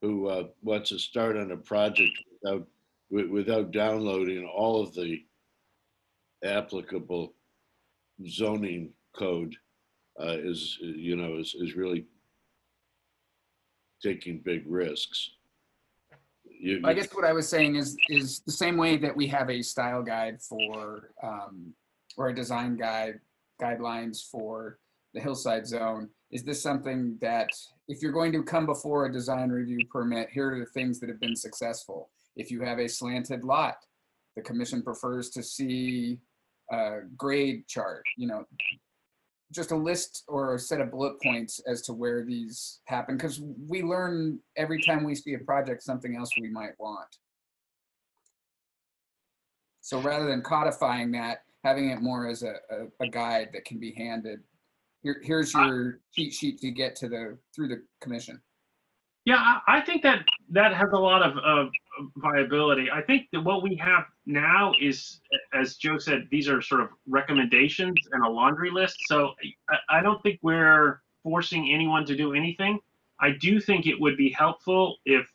who wants to start on a project without downloading all of the applicable zoning code is really taking big risks. I guess what I was saying is the same way that we have a style guide for or a design guidelines for the hillside zone. Is this something that if you're going to come before a design review permit, here are the things that have been successful. If you have a slanted lot, the commission prefers to see a grade chart, just a list or a set of bullet points as to where these happen, because we learn every time we see a project something else we might want. So rather than codifying that, having it more as a guide that can be handed. Here's your cheat sheet to get to through the commission. Yeah, I think that has a lot of viability. I think that what we have now is, as Joe said, these are sort of recommendations and a laundry list. So I don't think we're forcing anyone to do anything. I do think it would be helpful if,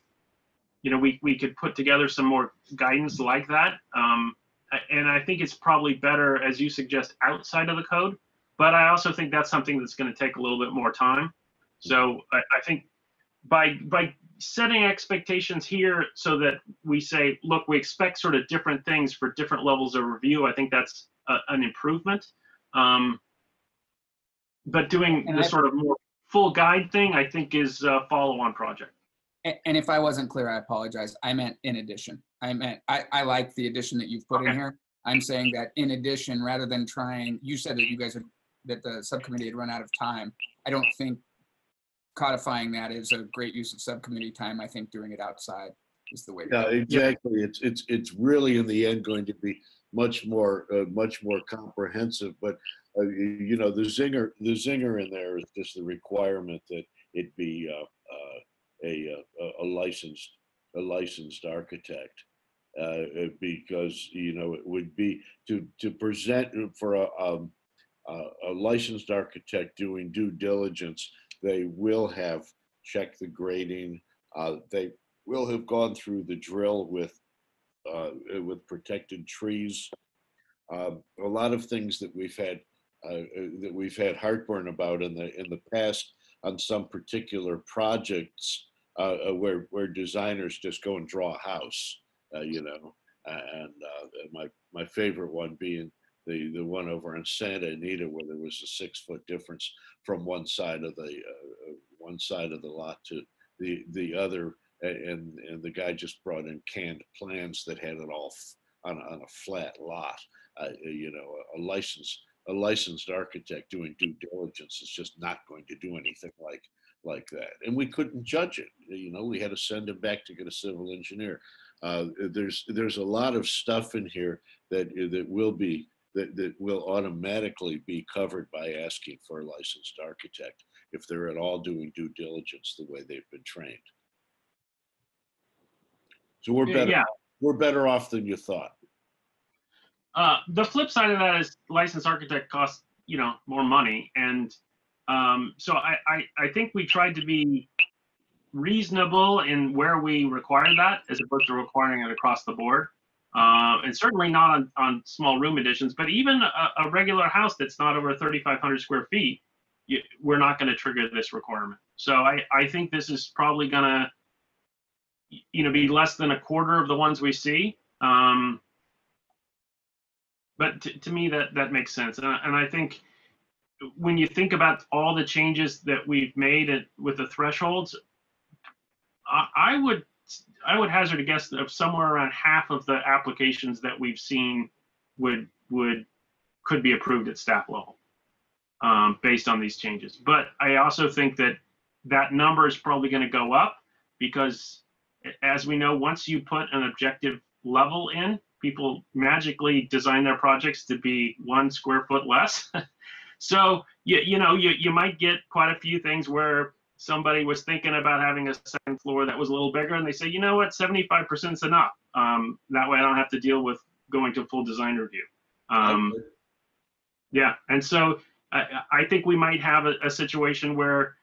we could put together some more guidance like that. And I think it's probably better, as you suggest, outside of the code. But I also think that's something that's going to take a little bit more time. So I think by setting expectations here so that we say, look, we expect sort of different things for different levels of review, I think that's an improvement. But doing the sort of more full guide thing, I think, is a follow-on project. And if I wasn't clear, I apologize. I meant in addition. I like the addition that you've put in here. I'm saying that in addition, rather than trying, you said that that the subcommittee had run out of time. I don't think codifying that is a great use of subcommittee time. I think doing it outside is the way to go. go. Exactly. It's really in the end going to be much more comprehensive. But the zinger in there is just the requirement that it be a licensed architect, because it would be to present for a licensed architect doing due diligence. They will have checked the grading. They will have gone through the drill with protected trees. A lot of things that we've had heartburn about in the past on some particular projects, where designers just go and draw a house, and my favorite one being the one over in Santa Anita, where there was a 6-foot difference from one side of the lot to the other, and the guy just brought in canned plans that had it all on a flat lot. A licensed architect doing due diligence is just not going to do anything like that, and we couldn't judge it. We had to send him back to get a civil engineer. There's a lot of stuff in here that will automatically be covered by asking for a licensed architect if they're at all doing due diligence the way they've been trained. So we're better off than you thought. The flip side of that is licensed architect costs, more money. And so I think we tried to be reasonable in where we require that, as opposed to requiring it across the board. And certainly not on small room additions, but even a regular house that's not over 3,500 square feet, we're not going to trigger this requirement. So I think this is probably going to, be less than a quarter of the ones we see. But to me, that makes sense. And I think when you think about all the changes that we've made with the thresholds, I would hazard a guess of somewhere around half of the applications that we've seen could be approved at staff level, based on these changes. But I also think that number is probably going to go up, because, as we know, once you put an objective level in. People magically design their projects to be 1 square foot less. So you might get quite a few things where somebody was thinking about having a second floor that was a little bigger, and they say, you know what, 75% is enough. That way I don't have to deal with going to full design review. Yeah, and so I think we might have a situation where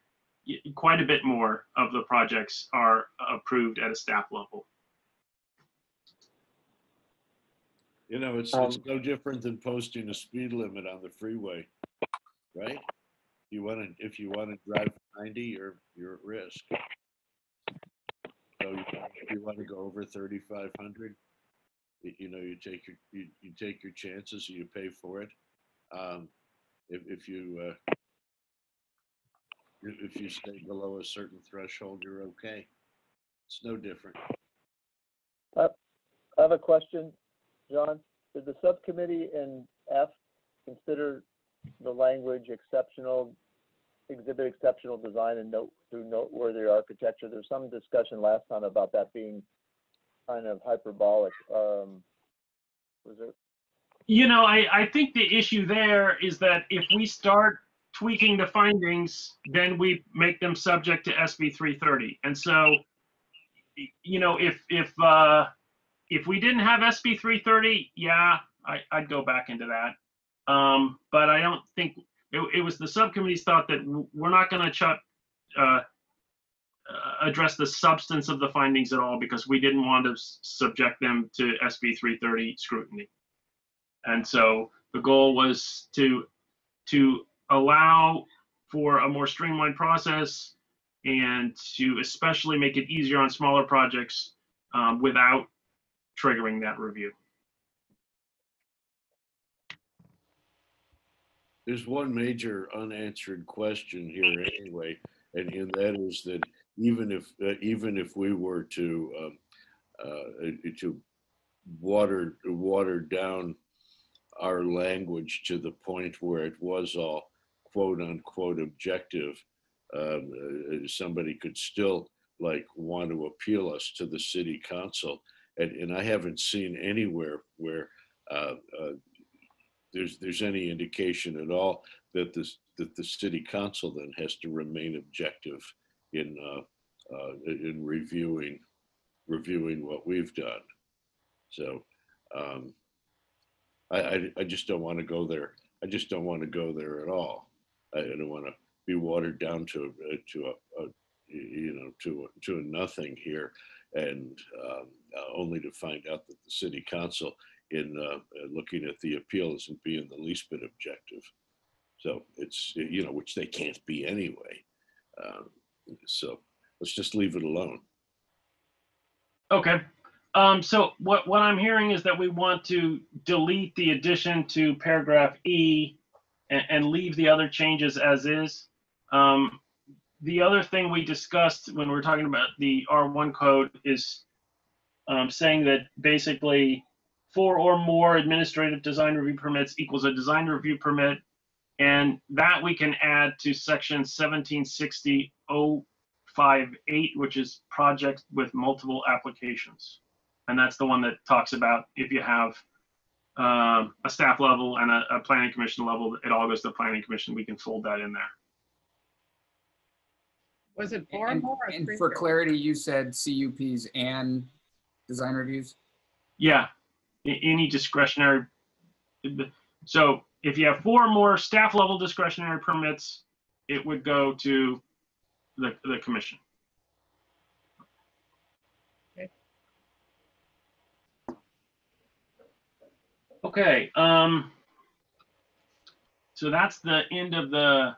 quite a bit more of the projects are approved at a staff level. You know, it's no different than posting a speed limit on the freeway, right? If you want to drive 90, you're at risk. So if you want to go over 3,500, you know, you take your chances, you pay for it. If you stay below a certain threshold, you're okay. It's no different. I have a question, John. Did the subcommittee in F consider the language exhibit exceptional design and through noteworthy architecture? There's some discussion last time about that being kind of hyperbolic. Was there? You know, I think the issue there is that if we start tweaking the findings, then we make them subject to SB 330. And so, you know, if we didn't have SB 330, yeah, I'd go back into that. But I don't think it was the subcommittee's thought that we're not going to address the substance of the findings at all because we didn't want to subject them to SB 330 scrutiny. And so the goal was to allow for a more streamlined process and to especially make it easier on smaller projects without triggering that review. There's one major unanswered question here anyway, and that is that even if we were to water down our language to the point where it was all quote unquote objective, somebody could still like want to appeal us to the city council, and I haven't seen anywhere where there's any indication at all that the city council then has to remain objective in reviewing what we've done. So I just don't want to go there. I just don't want to go there at all. I don't want to be watered down to a nothing here, and only to find out that the city council, in looking at the appeal, isn't being the least bit objective. So it's, you know, which they can't be anyway. So let's just leave it alone. Okay. So what I'm hearing is that we want to delete the addition to paragraph E and leave the other changes as is. The other thing we discussed when we were talking about the R1 code is saying that basically 4 or more administrative design review permits equals a design review permit. And that we can add to section 1760-058, which is project with multiple applications. And that's the one that talks about if you have a staff level and a planning commission level, it all goes to the planning commission. We can fold that in there. Was it 4 or more? Or And 3? for clarity, you said CUPs and design reviews? Yeah, any discretionary. So if you have 4 or more staff level discretionary permits, it would go to the commission. Okay, so that's the end of the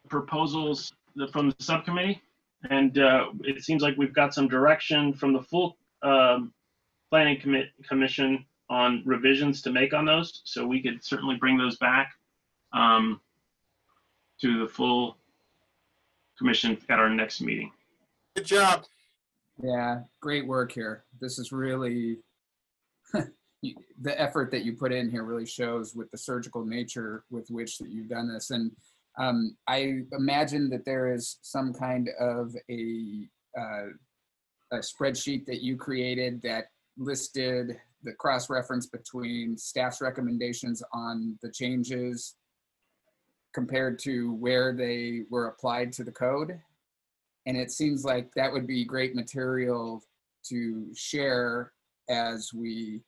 proposals from the subcommittee, and it seems like we've got some direction from the full planning commission on revisions to make on those. So we could certainly bring those back to the full commission at our next meeting. Good job. Yeah, great work here. This is really, the effort that you put in here really shows with the surgical nature with which that you've done this. And I imagine that there is some kind of a spreadsheet that you created that listed the cross-reference between staff's recommendations on the changes compared to where they were applied to the code. And it seems like that would be great material to share as we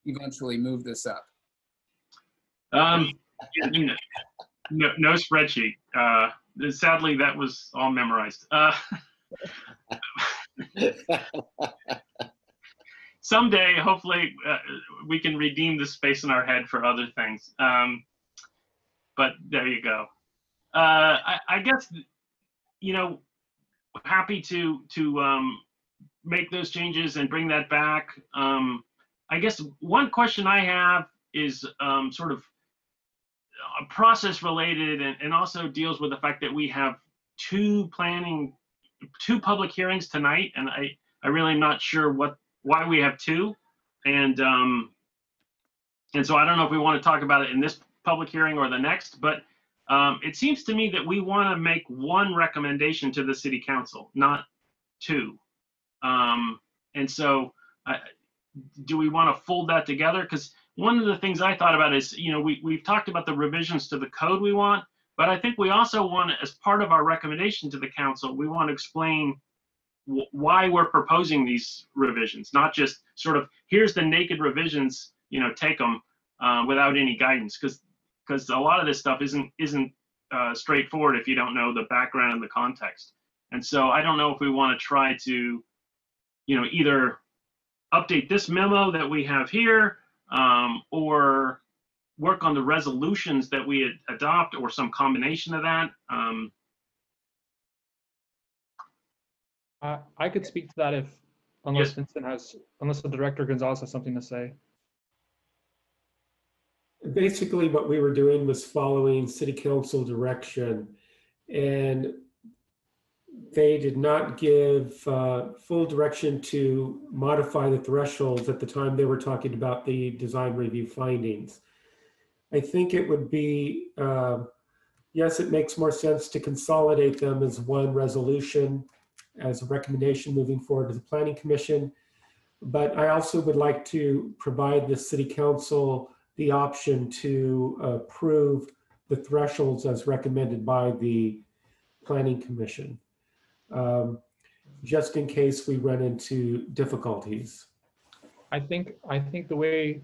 eventually move this up. No spreadsheet. Sadly, that was all memorized. Someday, hopefully, we can redeem the space in our head for other things. But there you go. I guess, happy to make those changes and bring that back. I guess one question I have is sort of process related and also deals with the fact that we have two public hearings tonight, and I really am not sure why we have two, and so I don't know if we want to talk about it in this public hearing or the next, but it seems to me that we want to make one recommendation to the city council, not two. And so do we want to fold that together? Because one of the things I thought about is, we've talked about the revisions to the code we want, but I think we also want, as part of our recommendation to the council, we want to explain why we're proposing these revisions, not just sort of, here's the naked revisions, take them without any guidance, because a lot of this stuff isn't straightforward if you don't know the background and the context. And so I don't know if we want to try to, either update this memo that we have here, or work on the resolutions that we adopt, or some combination of that. I could speak to that unless the Director Gonzalez has something to say. Basically, what we were doing was following city council direction, and they did not give full direction to modify the thresholds at the time they were talking about the design review findings. I think it would be, yes, it makes more sense to consolidate them as one resolution, as a recommendation moving forward to the Planning Commission. But I also would like to provide the city council the option to approve the thresholds as recommended by the Planning Commission, just in case we run into difficulties. I think the way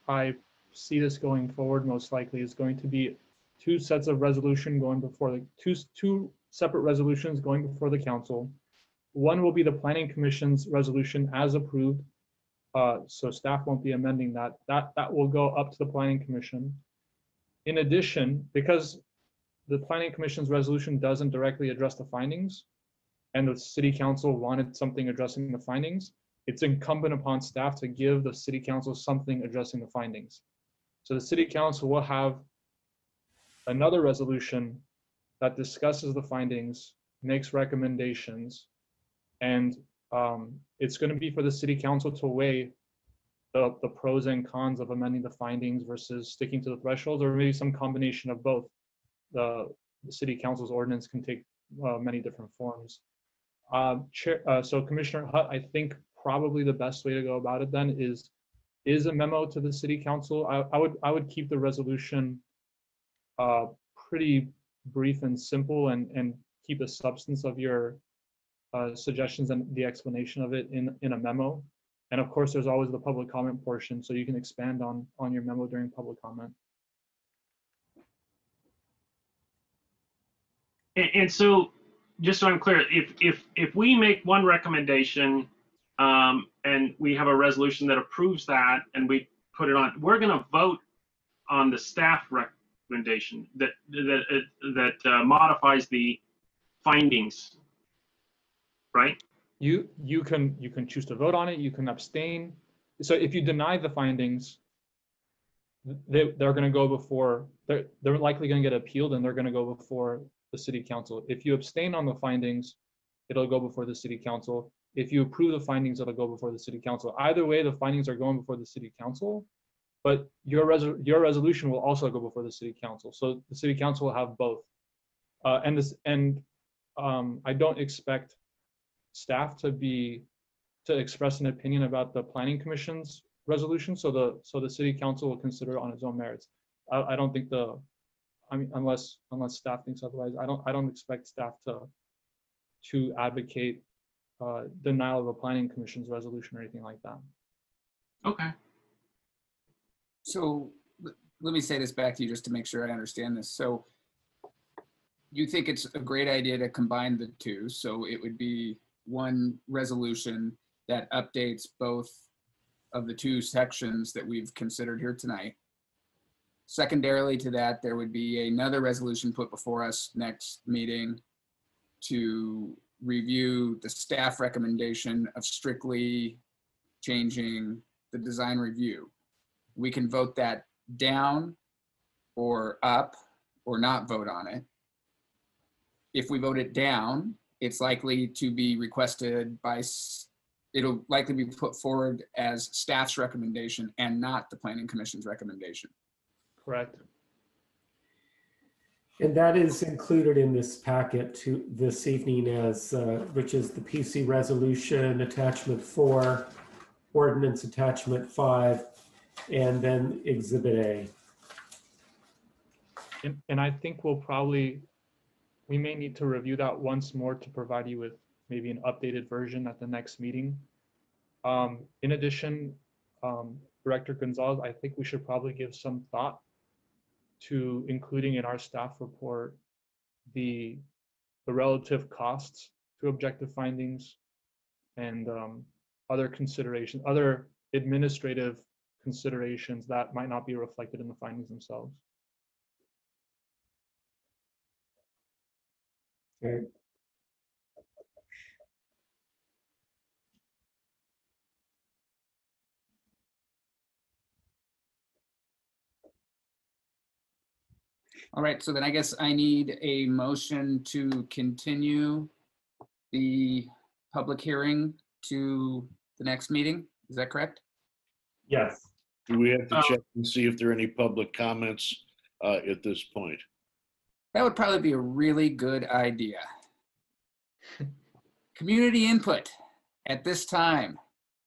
I see this going forward most likely is going to be two sets of resolution going before the two separate resolutions going before the council. One will be the Planning Commission's resolution as approved, so staff won't be amending that. That will go up to the Planning Commission. In addition, because the Planning Commission's resolution doesn't directly address the findings, and the City Council wanted something addressing the findings, it's incumbent upon staff to give the City Council something addressing the findings. So the City Council will have another resolution that discusses the findings, makes recommendations, and it's going to be for the City Council to weigh the pros and cons of amending the findings versus sticking to the thresholds, or maybe some combination of both. The City Council's ordinance can take many different forms. So Commissioner Hutt, I think probably the best way to go about it then is a memo to the City Council. I would keep the resolution pretty brief and simple, and keep the substance of your suggestions and the explanation of it in a memo. And of course, there's always the public comment portion, so you can expand on your memo during public comment. And so, just so I'm clear, if we make one recommendation and we have a resolution that approves that, and we put it on, we're going to vote on the staff recommendation that modifies the findings, right? You can choose to vote on it. You can abstain. So if you deny the findings, they're going to go before. They're likely going to get appealed, and they're going to go before the City Council. If you abstain on the findings, it'll go before the City Council. If you approve the findings, it'll go before the City Council. Either way, the findings are going before the City Council, but your resolution will also go before the City Council. So the City Council will have both. I don't expect staff to to express an opinion about the planning commission's resolution. So the city council will consider it on its own merits. I don't think I mean, unless staff thinks otherwise, I don't expect staff to advocate denial of a planning commission's resolution or anything like that. Okay. So let me say this back to you just to make sure I understand this. So you think it's a great idea to combine the two. So it would be one resolution that updates both of the two sections that we've considered here tonight. Secondarily to that, there would be another resolution put before us next meeting to review the staff recommendation of strictly changing the design review. We can vote that down or up or not vote on it. If we vote it down, it's likely to be requested by, it'll likely be put forward as staff's recommendation and not the planning commission's recommendation. Correct. And that is included in this packet to this evening as, which is the PC resolution attachment 4, ordinance attachment 5, and then exhibit A. And I think we may need to review that once more to provide you with maybe an updated version at the next meeting. In addition, Director Gonzalez, I think we should probably give some thought to including in our staff report the relative costs to objective findings and other considerations, other administrative considerations that might not be reflected in the findings themselves. Okay. All right, so then I guess I need a motion to continue the public hearing to the next meeting. Is that correct? Yes. Do we have to check and see if there are any public comments at this point? That would probably be a really good idea. Community input. At this time,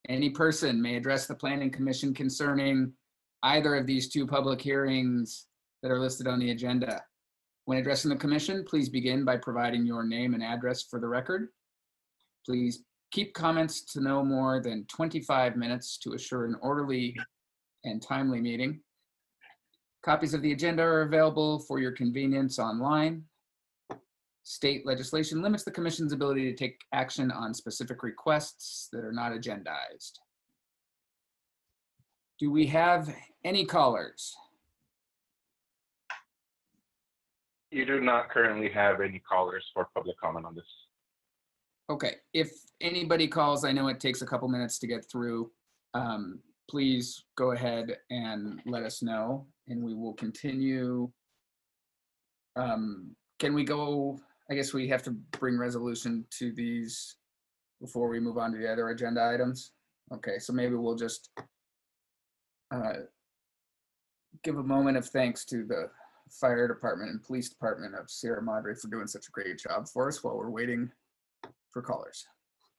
any person may address the Planning Commission concerning either of these two public hearings that are listed on the agenda. When addressing the commission, please begin by providing your name and address for the record. Please keep comments to no more than 25 minutes to assure an orderly and timely meeting. Copies of the agenda are available for your convenience online. State legislation limits the commission's ability to take action on specific requests that are not agendized. Do we have any callers? You do not currently have any callers for public comment on this. Okay, if anybody calls, I know it takes a couple minutes to get through. Please go ahead and let us know and we will continue. Can we go, I guess we have to bring resolution to these before we move on to the other agenda items. Okay, so maybe we'll just give a moment of thanks to the fire department and police department of Sierra Madre for doing such a great job for us while we're waiting for callers.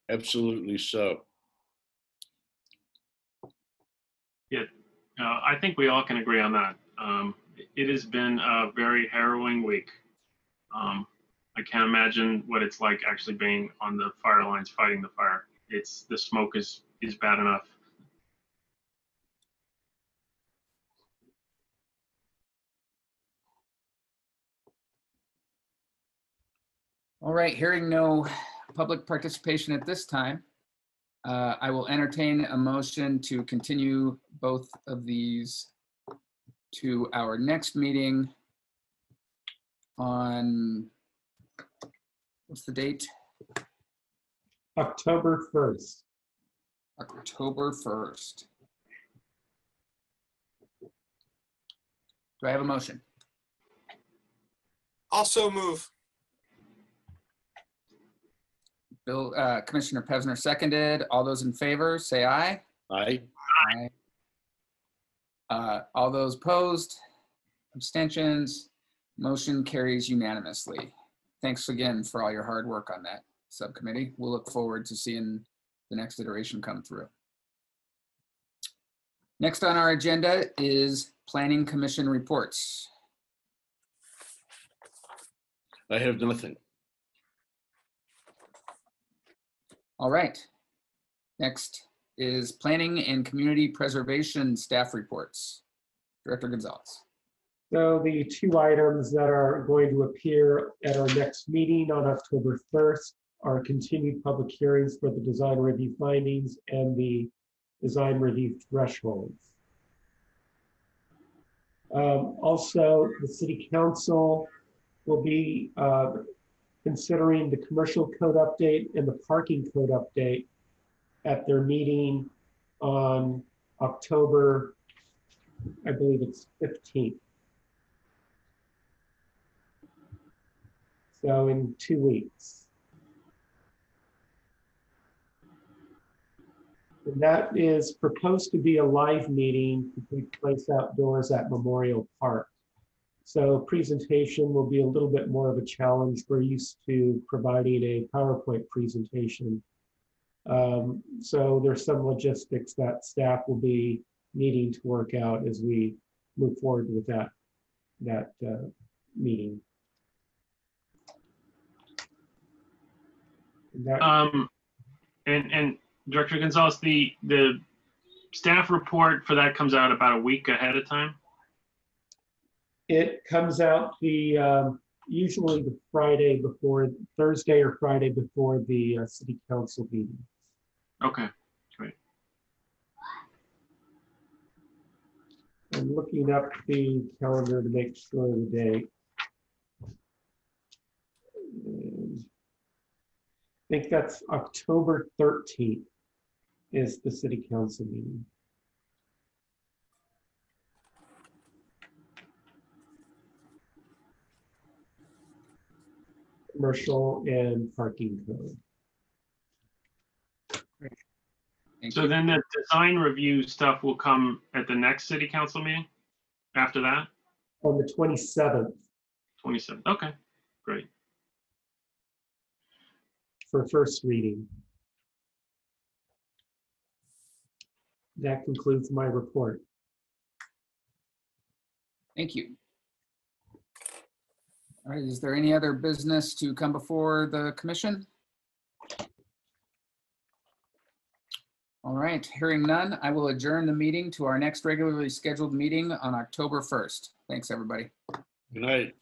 Absolutely so. Yeah, I think we all can agree on that. It has been a very harrowing week. I can't imagine what it's like actually being on the fire lines fighting the fire. The smoke is bad enough. All right, hearing no public participation at this time, I will entertain a motion to continue both of these to our next meeting on, what's the date? October 1st. October 1st. Do I have a motion? Also move. Bill, Commissioner Pevsner seconded. All those in favor, say aye. Aye. Aye. All those opposed, abstentions, motion carries unanimously. Thanks again for all your hard work on that subcommittee. We'll look forward to seeing the next iteration come through. Next on our agenda is Planning Commission reports. I have nothing. All right. Next is Planning and Community Preservation staff reports. Director Gonzalez. So the two items that are going to appear at our next meeting on October 1st are continued public hearings for the design review findings and the design review thresholds. Also, the City Council will be considering the commercial code update and the parking code update at their meeting on October, I believe it's 15th. So in 2 weeks. And that is proposed to be a live meeting to take place outdoors at Memorial Park. So presentation will be a little bit more of a challenge. We're used to providing a PowerPoint presentation. So there's some logistics that staff will be needing to work out as we move forward with that meeting. And Director Gonzalez, the staff report for that comes out about a week ahead of time? It comes out usually the Friday before, Thursday or Friday before the City Council meeting. Okay, great. I'm looking up the calendar to make sure of the date. I think that's October 13th is the City Council meeting. Commercial and parking code. So then the design review stuff will come at the next City Council meeting after that? On the 27th. 27th, okay, great. For first reading. That concludes my report. Thank you. All right, is there any other business to come before the commission? All right, hearing none, I will adjourn the meeting to our next regularly scheduled meeting on October 1st. Thanks, everybody. Good night.